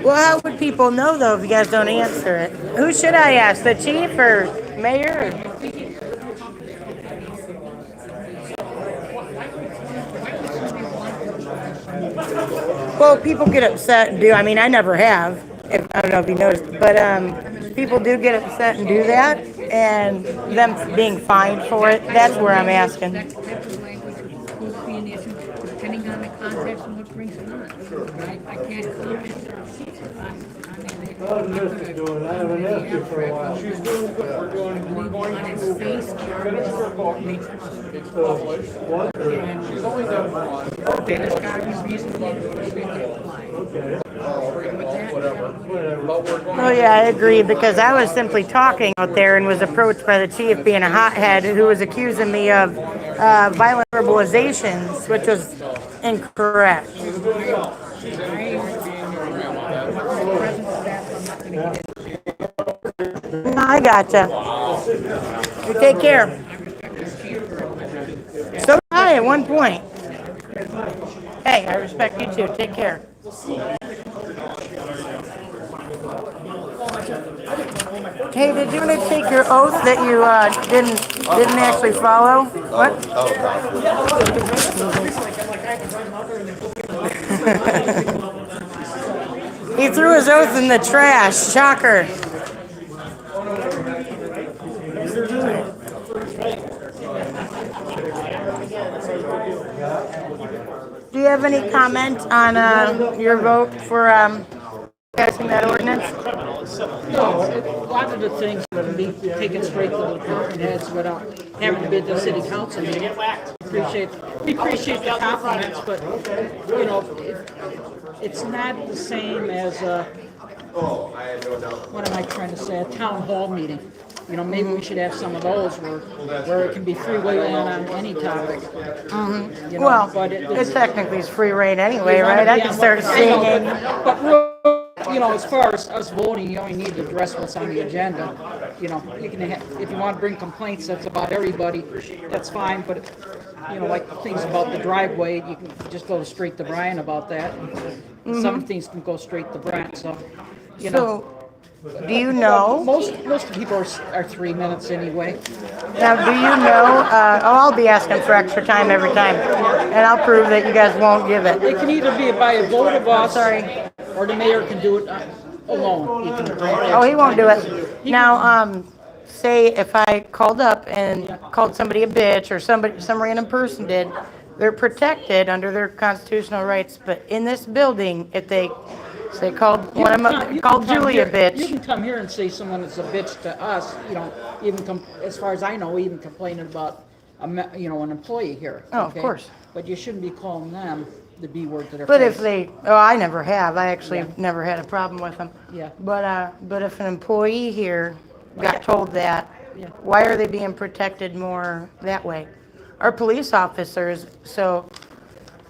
Well, how would people know though if you guys don't answer it? Who should I ask, the chief or mayor? Well, people get upset and do. I mean, I never have. I don't know if you noticed, but people do get upset and do that, and them being fined for it. That's where I'm asking. That type of language would be an issue depending on the context and what brings it on. But I can't comment on How's Mrs. doing? I haven't asked you for a while. She's doing good. We're going on its face. It's what? She's only done one. Then it's got to be reasonably applied. Okay. Whatever. But we're going. Oh yeah, I agree, because I was simply talking out there and was approached by the chief being a hothead who was accusing me of violent verbalizations, which was incorrect. I gotcha. You take care. So did I at one point. Hey, I respect you too. Take care. Hey, did you want to take your oath that you didn't actually follow? What? He threw his oath in the trash. Shocker. Do you have any comment on your vote for passing that ordinance? No, a lot of the things can be taken straight to the department heads without having to be at the city council meeting. We appreciate the compliments, but, you know, it's not the same as Oh, I had no doubt. what am I trying to say, a town hall meeting. You know, maybe we should have some of those where it can be free reign on any topic. You know, Well, but it technically is free reign anyway, you wanna right? I be can on start what- I know, singing. But real- you know, as far as us voting, you only need to address what's on the agenda. You know, you can have, if you want to bring complaints, that's about everybody, that's fine, but, you know, like things about the driveway, you can just go straight to Brian about that. Some things can go straight to Brent, so, you know. So, do you know? Most people are 3 minutes anyway. Now, do you know, I'll be asking for extra time every time, and I'll prove that you guys won't give it. It can either be by a vote of us. Sorry. Or the mayor can do it alone. He can Oh, he won't do it. Now, say if I called up and called somebody a bitch, or some random person did, they're protected under their constitutional rights, but in this building, if they called Julie a You bitch. can come here and say someone is a bitch to us, you know, even as far as I know, even complaining about, an employee here. Oh, of okay? course. But you shouldn't be calling them the B word to their But face. if I never have, I actually Yeah. have never had a problem with them. Yeah. But if an employee here got told that, Yeah. why are they being protected more that way? Our police officers, so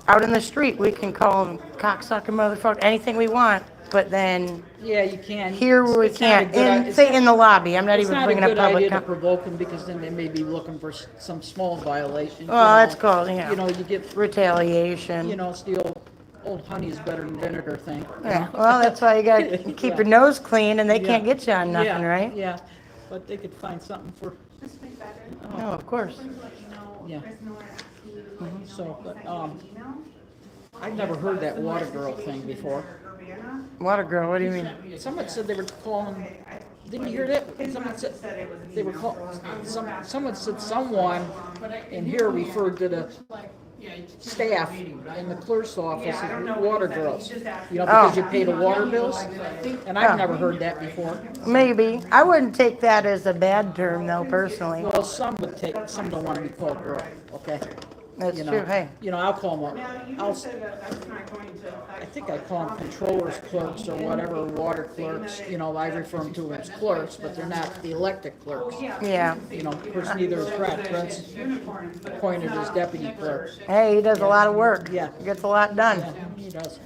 out in the street, we can call them cocksucker, motherfucker, anything we want, but then Yeah, you can. here we It's not a can't, good i- say in the lobby, I'm not even bringing up It's not a public. good idea to provoke them, because then they may be looking for some small violation. Well, that's called, You know, you get, retaliation. you know, it's the old honey is better than vinegar thing. you Yeah, know? well, that's why you gotta keep your nose clean, and they can't Yeah. get you on nothing, Yeah, right? Yeah, but they could find something for, No, of course. yeah. So, but, I've never heard that water girl thing before. Water girl, what do you mean? Someone said they were calling, didn't you hear that? Someone said, they were someone said someone in here referred to the staff in the clerk's office as water girls. You know, because you pay the water bills, and I've never heard that before. Maybe. I wouldn't take that as a bad term, though, personally. Well, some don't want to be called girl, okay? That's You know, true, hey. You know, I'll call them, I think I call them controllers clerks or whatever, water clerks, you know, I refer them to as clerks, but they're not the elected clerks. Yeah. You know, of course, neither is Brett. Brett's appointed as deputy clerk. Hey, he does a lot of work. Yeah. Gets a lot done. Yeah, he does,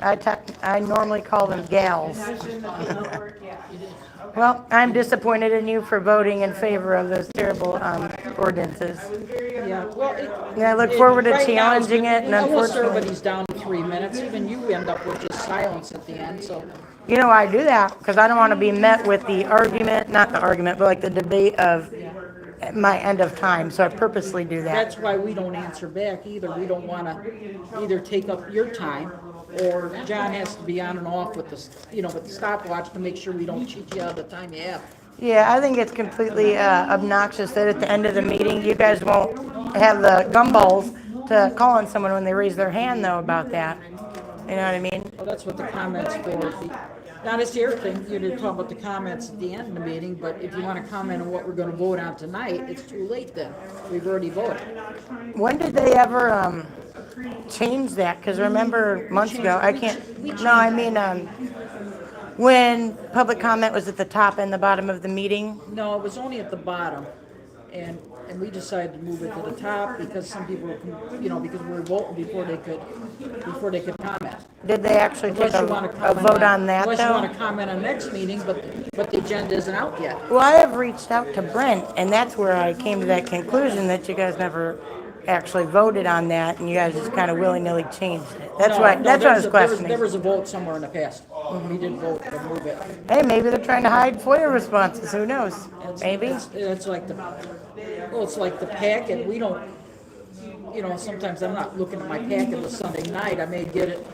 yeah. I normally call them gals. Well, I'm disappointed in you for voting in favor of those terrible ordinances. Yeah, well, Yeah, I look forward to right now, challenging it, and almost unfortunately, everybody's down to 3 minutes. Even you end up with just silence at the end, so. you know, I do that because I don't want to be met with the argument, not the argument, but like the debate of my end of time, so I purposely do that. That's why we don't answer back either. We don't want to either take up your time, or John has to be on and off with the, with the stopwatch to make sure we don't cheat you out of the time you have. Yeah, I think it's completely obnoxious that at the end of the meeting, you guys won't have the gumballs to call on someone when they raise their hand, though, about that. You know what I mean? Well, that's what the comments for. Now, this here thing, you're talking about the comments at the end of the meeting, but if you want to comment on what we're going to vote on tonight, it's too late then. We've already voted. When did they ever change that? Because remember months ago, I can't, no, I mean, when public comment was at the top and the bottom of the meeting? No, it was only at the bottom, and we decided to move it to the top because some people were, because we were voting before they could comment. Did they actually take Unless you want to a comment vote on that, Unless you want though? to comment on next meeting, but the agenda isn't out yet. Well, I have reached out to Brent, and that's where I came to that conclusion that you guys never actually voted on that, and you guys just kind of willy-nilly changed it. That's No, why, no, that's what I was there questioning. was a vote somewhere in the past. We did vote to move it. Hey, maybe they're trying to hide FOIA responses, who knows? Maybe. It's like it's like the packet, we don't, sometimes I'm not looking at my packet on Sunday night, I may get it,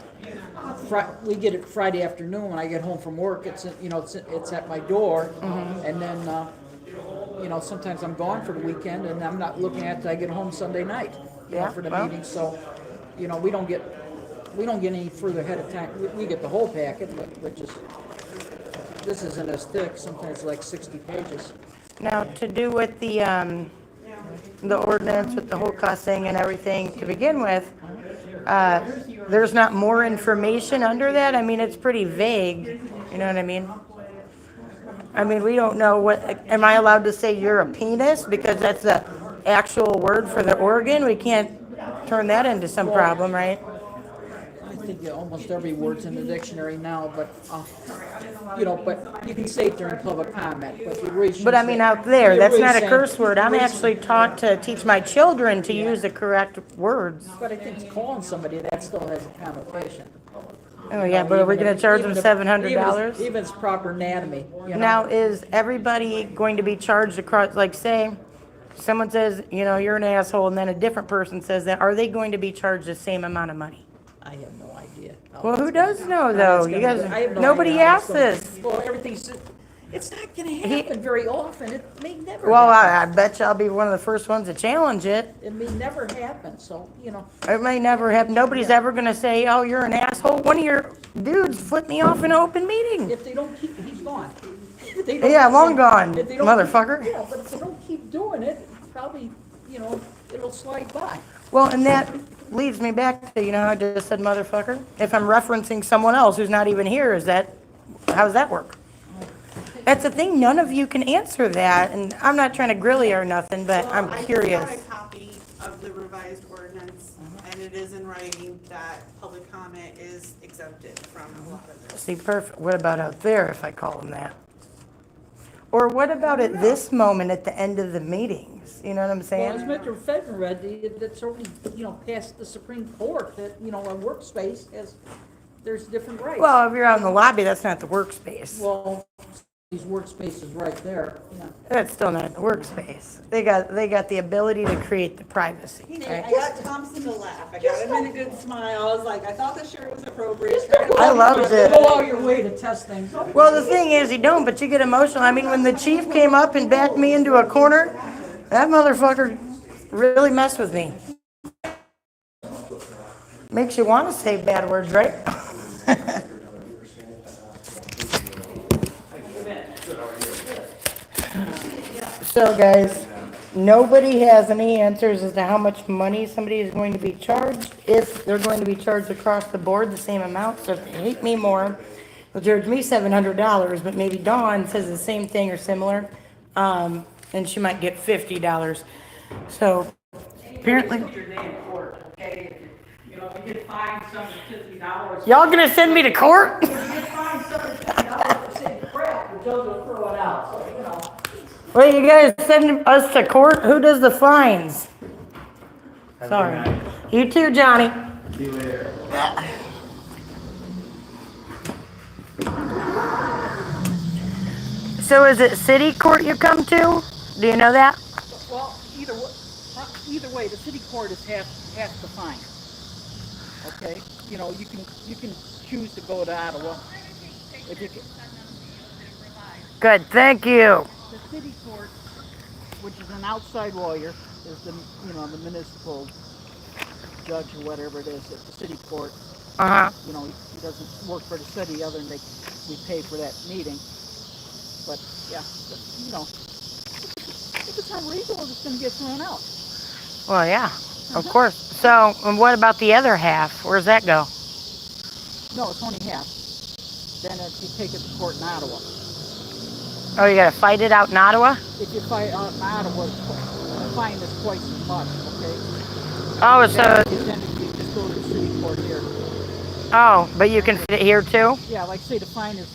we get it Friday afternoon when I get home from work, it's at my door, and then, sometimes I'm gone for the weekend, and I'm not looking at it till I get home Sunday night, for the meeting, so, we don't get any further ahead of time, we get the whole packet, but this isn't as thick, sometimes like 60 pages. Now, to do with the ordinance with the whole cussing and everything to begin with, there's not more information under that? I mean, it's pretty vague, you know what I mean? I mean, we don't know what, am I allowed to say you're a penis because that's the actual word for the organ? We can't turn that into some problem, right? I think almost every word's in the dictionary now, but, you know, but you can say it during public comment, but you really shouldn't But I mean, say- out there, you're that's really not a saying- curse word. I'm you're really actually taught to teach my children to use the correct words. But I think it's calling somebody, that still has a connotation. Oh, yeah, but are we gonna charge them Even if- $700? Even if it's proper anatomy, you know? Now, is everybody going to be charged across, like, say, someone says, you know, you're an asshole, and then a different person says that, are they going to be charged the same amount of money? I have no idea. Well, who does know, though? You guys, nobody asked this. Well, everything's, it's not gonna happen very often, it may never Well, happen. I bet you I'll be one of the first ones to challenge it. It may never happen, so, you know. It may never happen. Nobody's ever gonna say, oh, you're an asshole. One of your dudes flipped me off in an open meeting. If they don't keep, he's gone. If they don't- Yeah, long gone, if they don't motherfucker. keep- Yeah, but if they don't keep doing it, probably, you know, it'll slide by. Well, and that leads me back to, you know how I just said motherfucker? If I'm referencing someone else who's not even here, how does that work? That's the thing, none of you can answer that, and I'm not trying to grill you or nothing, but I'm curious. I just got a copy of the revised ordinance, and it is in writing that public comment is exempted from a lot of this. See, perfect. What about out there, if I call them that? Or what about at this moment at the end of the meetings? You know what I'm Well, as saying? Mr. Fedner read, that's already, you know, passed the Supreme Court, that, you know, a workspace has, there's different rights. Well, if you're out in the lobby, that's not the workspace. Well, these workspaces right there, yeah. That's still not the workspace. They got the ability to create the privacy, right? I got Thompson to laugh. I got him in a good smile. I was like, I thought the shirt was appropriate. I loved it. Go all your way to test things. Well, the thing is, you don't, but you get emotional. I mean, when the chief came up and backed me into a corner, that motherfucker really messed with me. Makes you want to say bad words, right? So, guys, nobody has any answers as to how much money somebody is going to be charged, if they're going to be charged across the board the same amount. So if they hate me more, they'll charge me $700, but maybe Dawn says the same thing or similar, and she might get $50. So apparently, You know, if you get fined $750. y'all gonna send me to court? If you get fined $750 for saying crap, the judge will throw it out, so, you know. Well, you guys send us to court? Who does the fines? Sorry. You too, Johnny. See you later. So is it city court you come to? Do you know that? Well, either way, the city court is half the fine. Okay, you know, you can choose to go to Ottawa. If you can, Good, thank you. the city court, which is an outside lawyer, is the, you know, the municipal judge or whatever it is at the city court. Uh-huh. You know, he doesn't work for the city other than we pay for that meeting. But yeah, but, you know, if it's unreasonable, it's going to get thrown out. Well, yeah, of course. So, and what about the other half? Where's that go? No, it's only half. Then if you take it to court in Ottawa. Oh, you gotta fight it out in Ottawa? If you fight out in Ottawa, the fine is twice as much, okay? Oh, so, Then you just go to the city court here. oh, but you can fit it here too? Yeah, like say the fine is,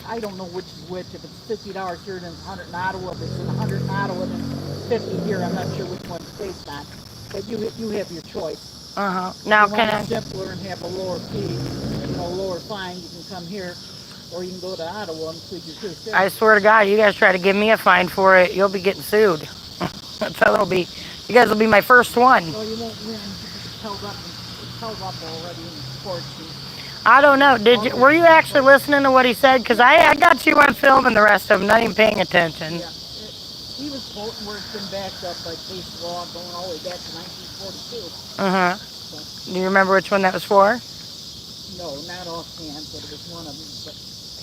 I don't know which is which. If it's $50 here, then it's 100 in Ottawa. If it's 100 in Ottawa, then 50 here. I'm not sure which one it's based on. But you have your choice. Uh-huh. Now, If you can want I, it simpler and have a lower fee, you know, lower fine, you can come here, or you can go to Ottawa and plead your case there. I swear to God, you guys try to give me a fine for it, you'll be getting sued. That's how it'll be. You guys will be my first one. Well, you won't win. It's held up already in the courts. I don't know. Were you actually listening to what he said? Because I got you on film and the rest of them not even paying attention. Yeah, he was quoting where it's been backed up by case law going all the way back to 1942. Uh-huh. Do you remember which one that was for? No, not offhand, but it was one of them. But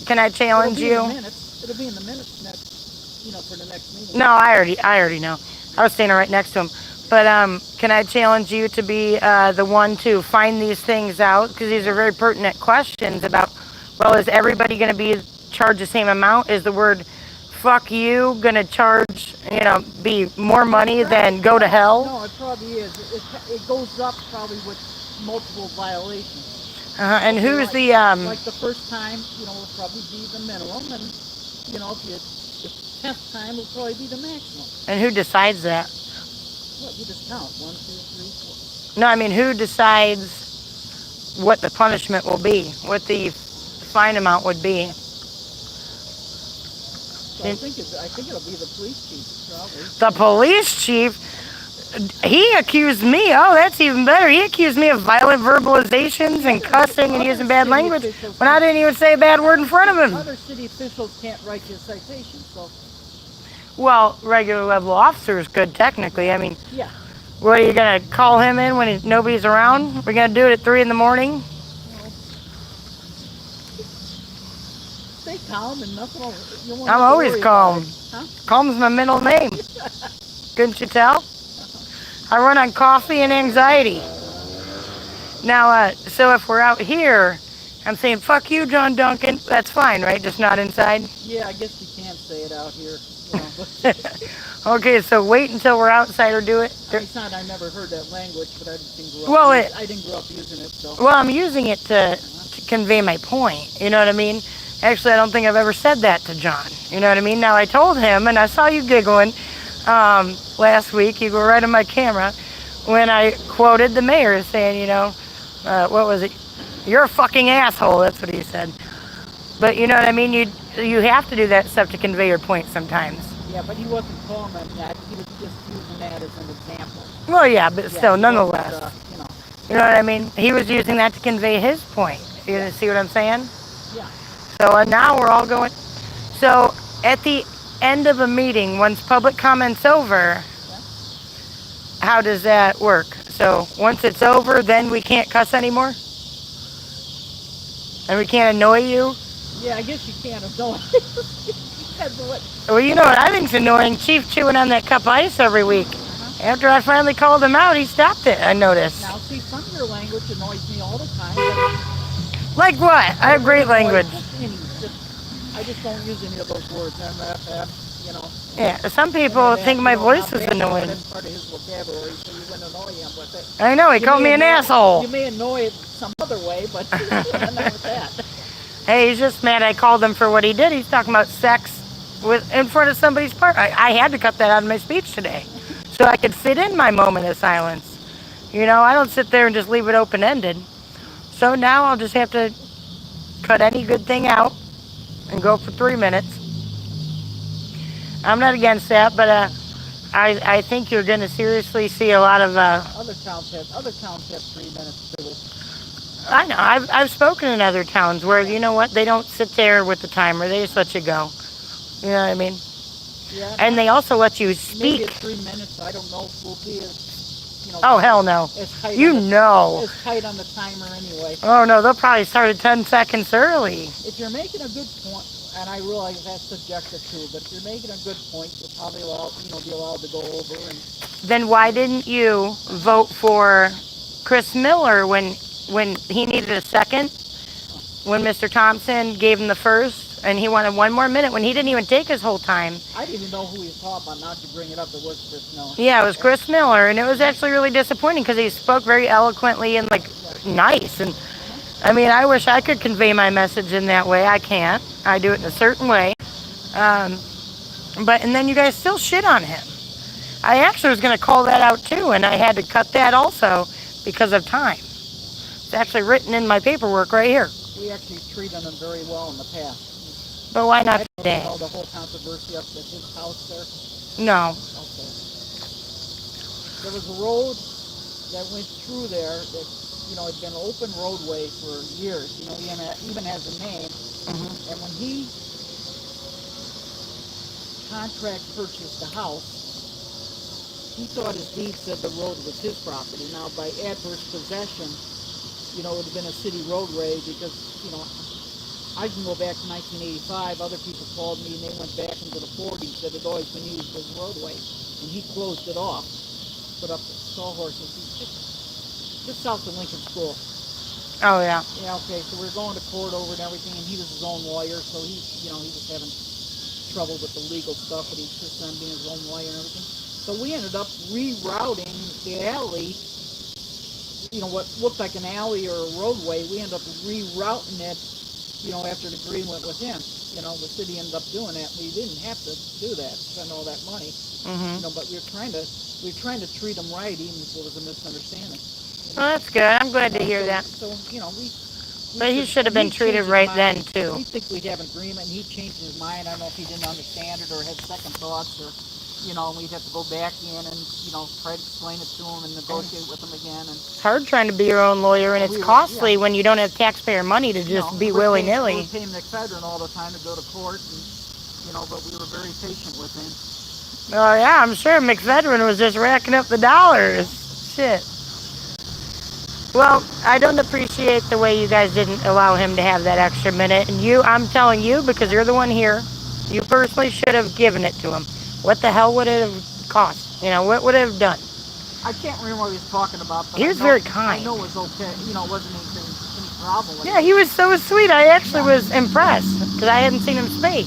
Can I challenge you? It'll be in the minutes next, you know, for the next meeting. No, I already know. I was standing right next to him. But can I challenge you to be the one to find these things out? Because these are very pertinent questions about, well, is everybody going to be charged the same amount? Is the word fuck you going to charge, be more money than go to hell? No, it probably is. It goes up probably with multiple violations. And Okay, who's like, the, like the first time, it'll probably be the minimum, and, if the 10th time, it'll probably be the maximum. and who decides that? What, you just count, 1, 2, 3, 4. No, I mean, who decides what the punishment will be, what the fine amount would be? So I think it'll be the police chief, probably. The police chief? He accused me. Oh, that's even better. He accused me of violent verbalizations and cussing and using bad language when I didn't even say a bad word in front of him. Other city officials can't write you a citation, so. Well, regular level officers could technically. I mean, Yeah. what are you gonna call him in when nobody's around? We're gonna do it at 3 in the morning? Stay calm and nothing will. I'm always calm. Huh? Calm's my middle name. Couldn't you tell? I run on coffee and anxiety. Now, so if we're out here, I'm saying, fuck you, John Duncan. That's fine, right? Just not inside? Yeah, I guess you can't say it out here. Okay, so wait until we're outside or do it? It's not, I never heard that language, but I didn't grow up. Well, I didn't grow up using it, so. Well, I'm using it to convey my point. You know what I mean? Actually, I don't think I've ever said that to John. You know what I mean? Now, I told him, and I saw you giggling last week. You go right on my camera when I quoted the mayor saying, what was it? You're a fucking asshole. That's what he said. But you know what I mean? You have to do that stuff to convey your point sometimes. Yeah, but he wasn't calling that. He was just using that as an example. Well, yeah, but Yeah, still, he nonetheless. wasn't, You know what I mean? He was using that to convey his point. You see what I'm saying? Yeah. So now we're all going. So at the end of a meeting, once public comment's over, how does that work? So once it's over, then we can't cuss anymore? And we can't annoy you? Yeah, I guess you can't annoy. Well, you know what I think's annoying? Chief chewing on that cup of ice every week. After I finally called him out, he stopped it, I noticed. Now, see, some of your language annoys me all the time. Like what? I have great language. I just don't use any of those words. Yeah, some people think my voice is annoying. That's part of his vocabulary, so you wouldn't annoy him with it. I know, he called me an asshole. You may annoy it some other way, but not with that. Hey, he's just mad I called him for what he did. He's talking about sex in front of somebody's part. I had to cut that out of my speech today so I could fit in my moment of silence. I don't sit there and just leave it open-ended. So now I'll just have to cut any good thing out and go for 3 minutes. I'm not against that, but I think you're going to seriously see a lot of... Other towns have 3 minutes too. I know. I've spoken in other towns where, you know what, they don't sit there with the timer. They just let you go. You know what I mean? Yeah. And they also let you speak. Maybe at 3 minutes, I don't know if we'll be as, Oh, hell no. as tight You on the, know. as tight on the timer anyway. Oh, no, they'll probably start at 10 seconds early. If you're making a good point, and I realize that's subjective too, but if you're making a good point, you'll probably be allowed to go over. And Then why didn't you vote for Chris Miller when he needed a second? When Mr. Thompson gave him the first, and he wanted 1 more minute when he didn't even take his whole time. I didn't even know who he was talking about. Now that you bring it up, it was Chris Miller. Yeah, it was Chris Miller, and it was actually really disappointing because he spoke very eloquently and nice. And I mean, I wish I could convey my message in that way. I can't. I do it in a certain way. And then you guys still shit on him. I actually was going to call that out too, and I had to cut that also because of time. It's actually written in my paperwork right here. We actually treated him very well in the past. But why not today? The whole controversy up at his house there? No. Okay. There was a road that went through there that, had been an open roadway for years. Even has a name. Mm-hmm. And when he contract purchased the house, he thought his deed said the road was his property. Now, by adverse possession, it would have been a city roadway because, I can go back to 1985. Other people called me and they went back into the 40s that had always been used as a roadway. And he closed it off. put up sawhorses, just south of Lincoln School. Oh, yeah. Yeah, okay, so we're going to court over and everything, and he was his own lawyer, so he was having trouble with the legal stuff, but he insisted on being his own lawyer and everything. So we ended up rerouting the alley, what looked like an alley or a roadway, we ended up rerouting it, after an agreement with him. The city ended up doing that. We didn't have to do that, spend all that money, but we were trying to treat them right, even if it was a misunderstanding. Well, that's good. I'm glad to hear that. So, But he should have been treated right then, too. We think we'd have an agreement, and he changed his mind. I don't know if he didn't understand it or had second thoughts, or, and we'd have to go back in and, try to explain it to him and negotiate with him again. And It's hard trying to be your own lawyer, and it's costly when you don't have taxpayer money to just be willy-nilly. We were paying McFedrin all the time to go to court, and, but we were very patient with him. Oh, yeah, I'm sure McFedrin was just racking up the dollars. Shit. Well, I don't appreciate the way you guys didn't allow him to have that extra minute. And I'm telling you, because you're the one here, you personally should have given it to him. What the hell would it have cost? What would it have done? I can't remember what he was talking about. But He was very kind. I know it was okay. It wasn't any problem with it. Yeah, he was so sweet. I actually was impressed because I hadn't seen him speak.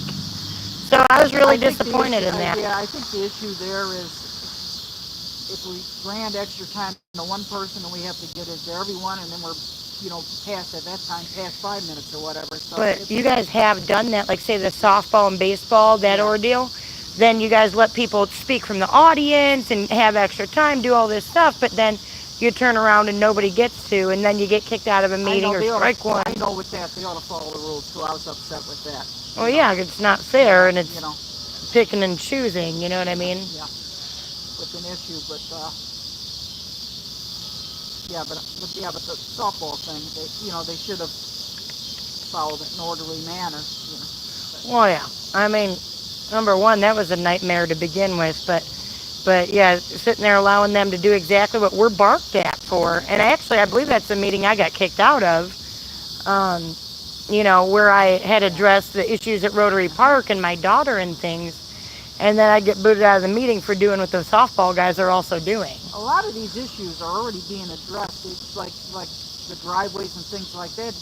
So I was really disappointed in that. Yeah, I think the issue there is if we grant extra time to one person and we have to get it to everyone, and then we're, past at that time, past 5 minutes or whatever. So But you guys have done that, like say the softball and baseball, that ordeal. Then you guys let people speak from the audience and have extra time, do all this stuff, but then you turn around and nobody gets to, and then you get kicked out of a meeting or strike one. I know with that, they ought to follow the rules too. I was upset with that. Well, yeah, it's not fair, and it's picking and choosing, you know what I mean? Yeah, with an issue, but but the softball thing, they should have followed it in an orderly manner. Well, yeah, I mean, number one, that was a nightmare to begin with, but yeah, sitting there allowing them to do exactly what we're barked at for, and actually, I believe that's the meeting I got kicked out of. Where I had addressed the issues at Rotary Park and my daughter and things, and then I get booted out of the meeting for doing what those softball guys are also doing. A lot of these issues are already being addressed. It's like the driveways and things like that.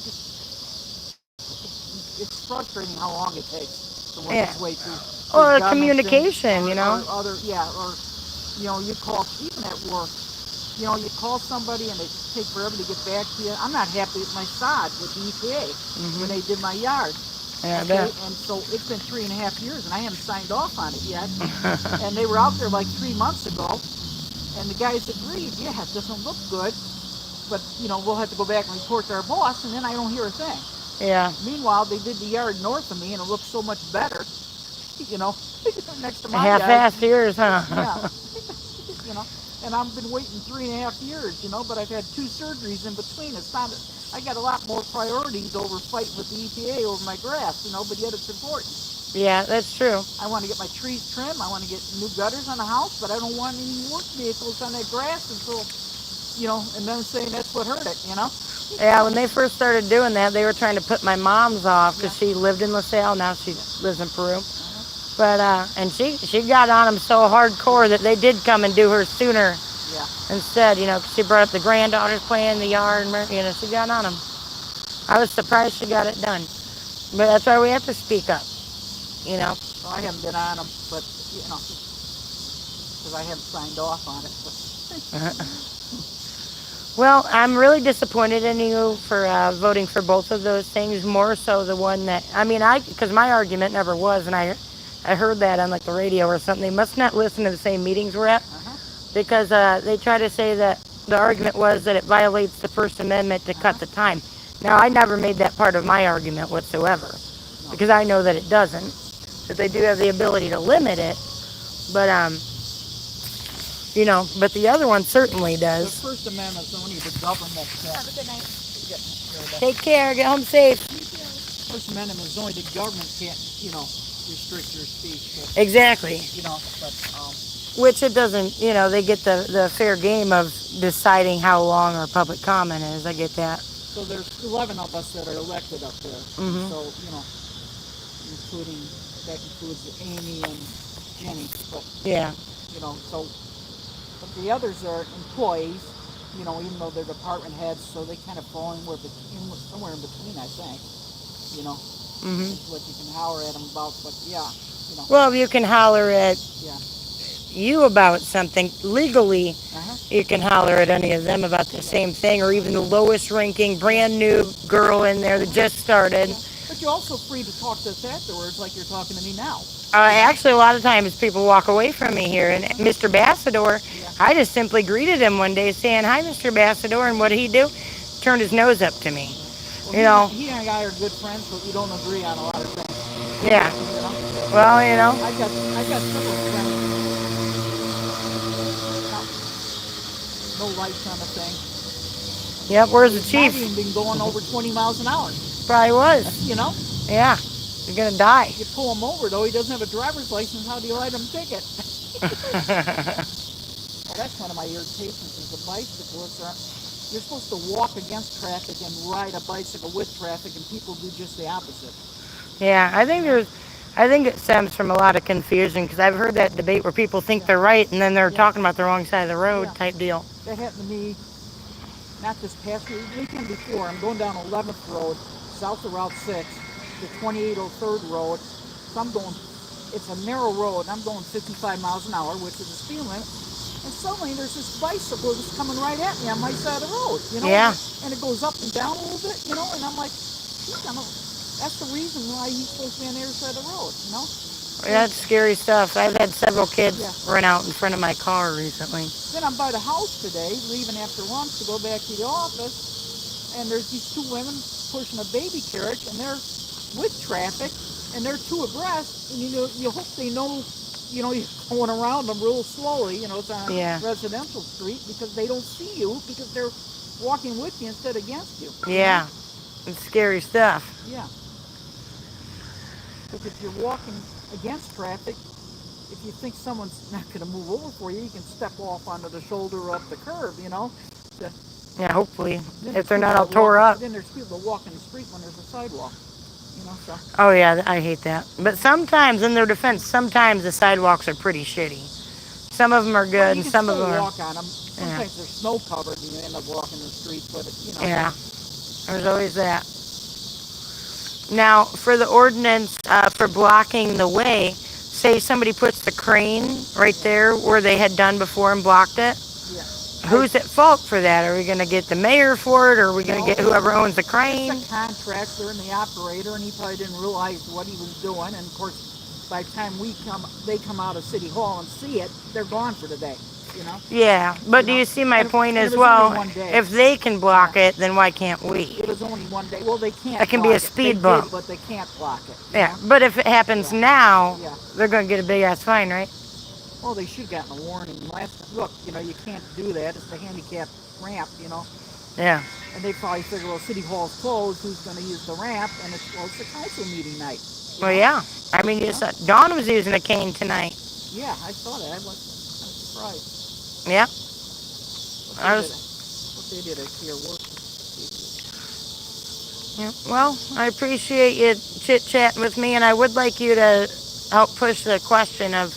It's frustrating how long it takes to work its way through. Or communication, you call, even at work, you call somebody and they take forever to get back to you. I'm not happy with my sod with the EPA when they did my yard. Yeah, I bet. And so it's been 3.5 years and I haven't signed off on it yet. And they were out there like 3 months ago, and the guys agreed, yeah, it doesn't look good, but we'll have to go back and report to our boss, and then I don't hear a thing. Yeah. Meanwhile, they did the yard north of me and it looks so much better, next to my yard. Half-assed years, huh? Yeah. And I've been waiting 3.5 years, but I've had 2 surgeries in between. I got a lot more priorities over fighting with the EPA over my grass, but yet it's important. Yeah, that's true. I want to get my trees trimmed. I want to get new gutters on the house, but I don't want any work vehicles on that grass until, and then saying that's what hurt it, Yeah, when they first started doing that, they were trying to put my mom's off because she lived in LaSalle. Now she lives in Peru. But, and she got on them so hardcore that they did come and do her sooner. Yeah. Instead, she brought up the granddaughters playing in the yard, and, she got on them. I was surprised she got it done. But that's why we have to speak up, Well, I haven't been on them, but, because I haven't signed off on it. But. Well, I'm really disappointed in you for voting for both of those things, more so the one that, because my argument never was, and I heard that on like the radio or something. They must not listen to the same meetings we're at, because they try to say that the argument was that it violates the First Amendment to cut the time. Now, I never made that part of my argument whatsoever, because I know that it doesn't, that they do have the ability to limit it, but but the other one certainly does. The First Amendment is only the government. Have a good night. Take care. Get home safe. First Amendment is only the government can't, restrict your speech. But, Exactly. Which it doesn't, they get the fair game of deciding how long our public comment is. I get that. So there's 11 of us that are elected up there. Mhm. So, that includes Amy and Jenny. But, Yeah. so But the others are employees, you know, even though they're department heads, so they kind of fall somewhere in between, I think. You know, it's what you can holler at them about, but yeah, you know. Well, you can holler at Yeah. you about something legally. Uh-huh. You can holler at any of them about the same thing, or even the lowest ranking brand new girl in there that just started. But you're also free to talk to us afterwards, like you're talking to me now. Actually, a lot of times people walk away from me here, and Mr. Bassador, I just simply greeted him one day saying, "Hi, Mr. Bassador," and what did he do? Turned his nose up to me. Well, You know. he and I are good friends, but we don't agree on a lot of things. Yeah. You know? Well, you know. I got several friends. No lights on the thing. Yep. Where's the Might chief? even been going over 20 miles an hour. Probably was. You know. Yeah. You're gonna die. You pull him over though. He doesn't have a driver's license. How do you let him ticket? Well, that's one of my irritations is the bicyclists are. You're supposed to walk against traffic and ride a bicycle with traffic, and people do just the opposite. Yeah, I think it stems from a lot of confusion because I've heard that debate where people think they're right and then they're talking about the wrong side of the road type deal. That happened to me, not this past weekend before. I'm going down 11th Road, south of Route 6, to 2803rd Road. So it's a narrow road, and I'm going 55 miles an hour, which is the speed limit. And suddenly there's this bicycle that's coming right at me on my side of the road, you know? Yeah. And it goes up and down a little bit, you know, and I'm like, that's the reason why he's supposed to be on the other side of the road, you know? That's scary stuff. I've had several kids run out in front of my car recently. Then I'm by the house today, leaving after lunch to go back to the office, and there's these two women pushing a baby carriage, and they're with traffic, and they're two abreast, and you hope they know, you know, you're going around them real slowly, you know, it's on a residential street, because they don't see you, because they're walking with you instead of against you. Yeah, it's scary stuff. Yeah. Because if you're walking against traffic, if you think someone's not going to move over for you, you can step off onto the shoulder or up the curb, you know. Yeah, hopefully, if they're not all tore up. Then there's people that walk in the street when there's a sidewalk, you know, so. Oh yeah, I hate that. But sometimes, in their defense, sometimes the sidewalks are pretty shitty. Some of them are good, and some of them are. Walk on them. Sometimes they're snow covered, and you end up walking the streets, but you know. Yeah, there's always that. Now, for the ordinance for blocking the way, say somebody puts the crane right there where they had done before and blocked it. Yeah. Who's at fault for that? Are we going to get the mayor for it, or are we going to get whoever owns the crane? It's the contractor and the operator, and he probably didn't realize what he was doing. And of course, by the time they come out of City Hall and see it, they're gone for the day. You know? Yeah, but do you see my point as well? If they can block it, then why can't we? It was only one day. Well, they can't. It can be a speed bump. But they can't block it. Yeah, but if it happens now, they're going to get a big ass fine, right? Well, they should have gotten a warning. Look, you know, you can't do that. It's the handicap ramp, you know. Yeah. And they probably figure, well, City Hall's closed. Who's going to use the ramp? And it's the council meeting night. Well, yeah. I mean, you saw Dawn was using a cane tonight. Yeah, I saw that. I was kind of surprised. Yeah. What they did, I see her work. Yeah. Well, I appreciate you chit-chatting with me, and I would like you to help push the question of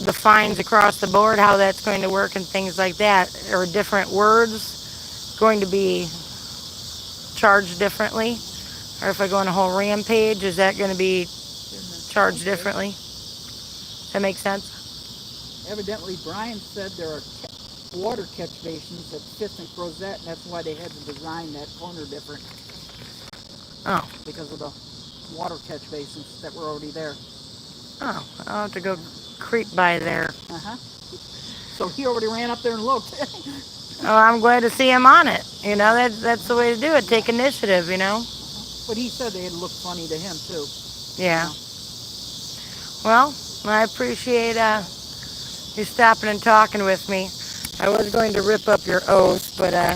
the fines across the board, how that's going to work and things like that. Are different words going to be charged differently? Or if I go on a whole rampage, is that going to be charged differently? Does that make sense? Evidently, Brian said there are water catch basins at 5th and Crozet, and that's why they had to design that corner different. Oh. Because of the water catch basins that were already there. Oh, I'll have to go creep by there. Uh-huh. So he already ran up there and looked. Oh, I'm glad to see him on it. You know, that's the way to do it. Take initiative, you know. But he said they had looked funny to him, too. Yeah. Well, I appreciate you stopping and talking with me. I was going to rip up your oath, but I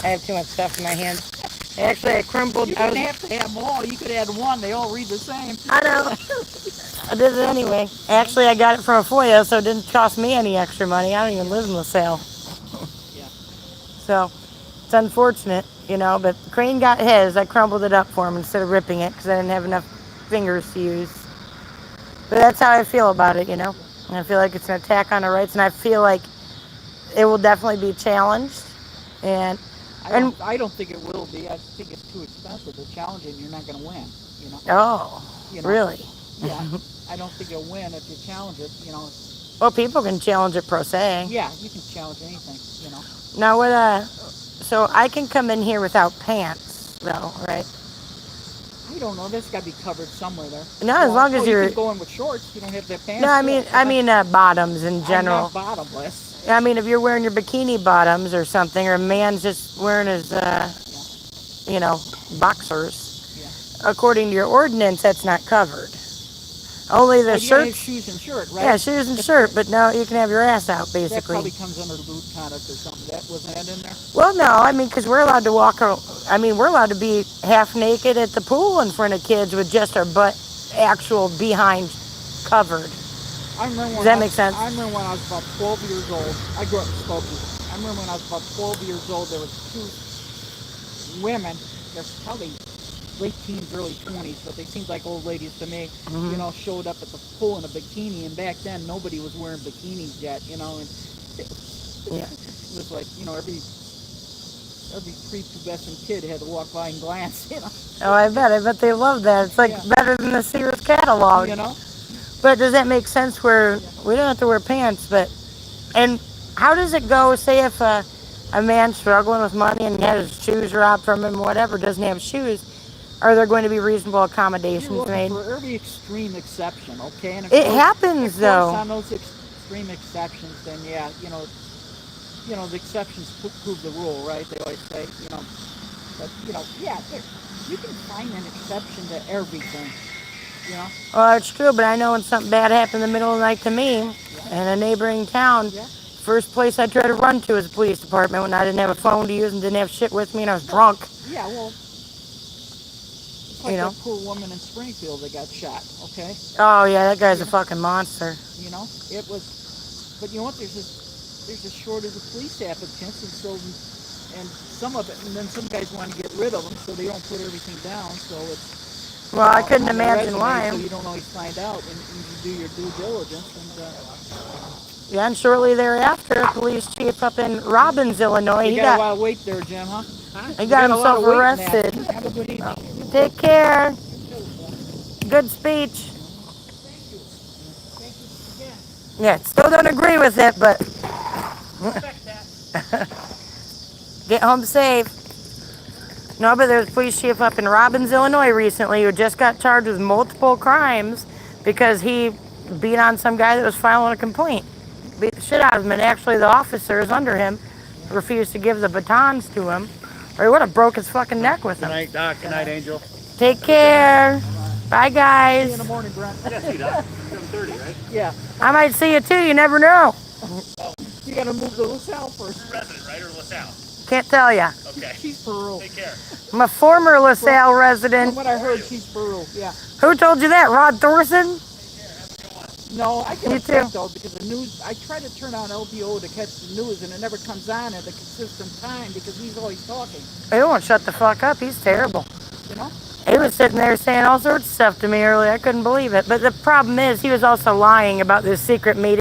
have too much stuff in my hands. Actually, I crumpled. You didn't have to have them all. You could add one. They all read the same. I know. I did it anyway. Actually, I got it from a FOIA, so it didn't cost me any extra money. I don't even live in LaSalle. Yeah. So, it's unfortunate, you know, but Crane got his. I crumbled it up for him instead of ripping it because I didn't have enough fingers to use. But that's how I feel about it, you know. And I feel like it's an attack on our rights, and I feel like it will definitely be challenged. And I don't think it will be. I think it's too expensive to challenge it and you're not gonna win, you know? oh, You know? really? Yeah, I don't think you'll win if you challenge it, you know. Well, people can challenge it pro se. Yeah, you can challenge anything, you know. Now what? So I can come in here without pants, though, right? I don't know, that's gotta be covered somewhere there. No, as long as you you're. can go in with shorts, you don't have to have pants. No, I mean bottoms in general. I'm not bottomless. I mean, if you're wearing your bikini bottoms or something, or a man's just wearing his, you know, boxers, according to your ordinance, that's not covered. Only the Well, you gotta have shirts. shoes and shirt, right? Yeah, shoes and shirt, but no, you can have your ass out, That basically. probably comes under lewd conduct or something. That wasn't that in there? Well, no, I mean, because we're allowed to walk. I mean, we're allowed to be half naked at the pool in front of kids with just our butt, actual behind covered. Does that make sense? I remember when I was about 12 years old. I grew up in Skokie. I remember when I was about 12 years old, there was two women. They're probably late teens, early 20s, but they seemed like old ladies to me. Mhm. You know, showed up at the pool in a bikini, and back then nobody was wearing bikinis yet. You know, and Yeah. it was like, you know, every prepubescent kid had to walk by and glance. You know. Oh, I bet they love that. It's like better than the Sears catalog. You know. But does that make sense where we don't have to wear pants, but, and how does it go, say if a man's struggling with money and he has his shoes robbed from him, whatever, doesn't have shoes, are there going to be reasonable accommodations You're looking made? for every extreme exception, okay? And of It course, happens, though. on those extreme exceptions, then yeah, you know, the exceptions prove the rule, right? They always say, you know, but you know, yeah, you can find an exception to everything, you know. Well, it's true, but I know when something bad happened in the middle of the night to me in a neighboring town, first place I tried to run to was the police department when I didn't have a phone to use and didn't have shit with me and I was drunk. Yeah, well, it's like You know. that poor woman in Springfield that got shot, okay? Oh, yeah, that guy's a fucking monster. You know, it was, but you know what, there's a shortage of police applicants, and so, and some of it, and then some guys want to get rid of them, so they don't put everything down, so it's. Well, I couldn't on the imagine resume, why. So you don't always find out, and you do your due diligence, and, Yeah, and shortly thereafter, a police chief up in Robbins, Illinois, you he got a got lot of weight there, Jim, huh? he You got a lot himself of weight in arrested. that. Have a good evening. Take care. Good speech. Yeah, still don't agree with it, but get home safe. No, but there's a police chief up in Robbins, Illinois recently who just got charged with multiple crimes because he beat on some guy that was filing a complaint. Beat the shit out of him, and actually the officers under him refused to give the batons to him, or he would have broke his fucking neck with them. Good night, Doc. Good night, Angel. Take care. Bye, guys. See you in the morning, Brent. Yeah, see you, Doc. 7:30, right? Yeah. I might see you too, you never know. You gotta move to LaSalle first. Resident, right, or LaSalle? Can't tell ya. Okay. She's Peru. Take care. I'm a former LaSalle resident. From what I heard, she's Peru, yeah. Who told you that, Rod Thorson? No, I get You upset too. though, because the news, I try to turn on LBO to catch the news, and it never comes on at a consistent time because he's always talking, He won't shut the fuck up, he's terrible. you know? He was sitting there saying all sorts of stuff to me earlier, I couldn't believe it. But the problem is, he was also lying about this secret meeting.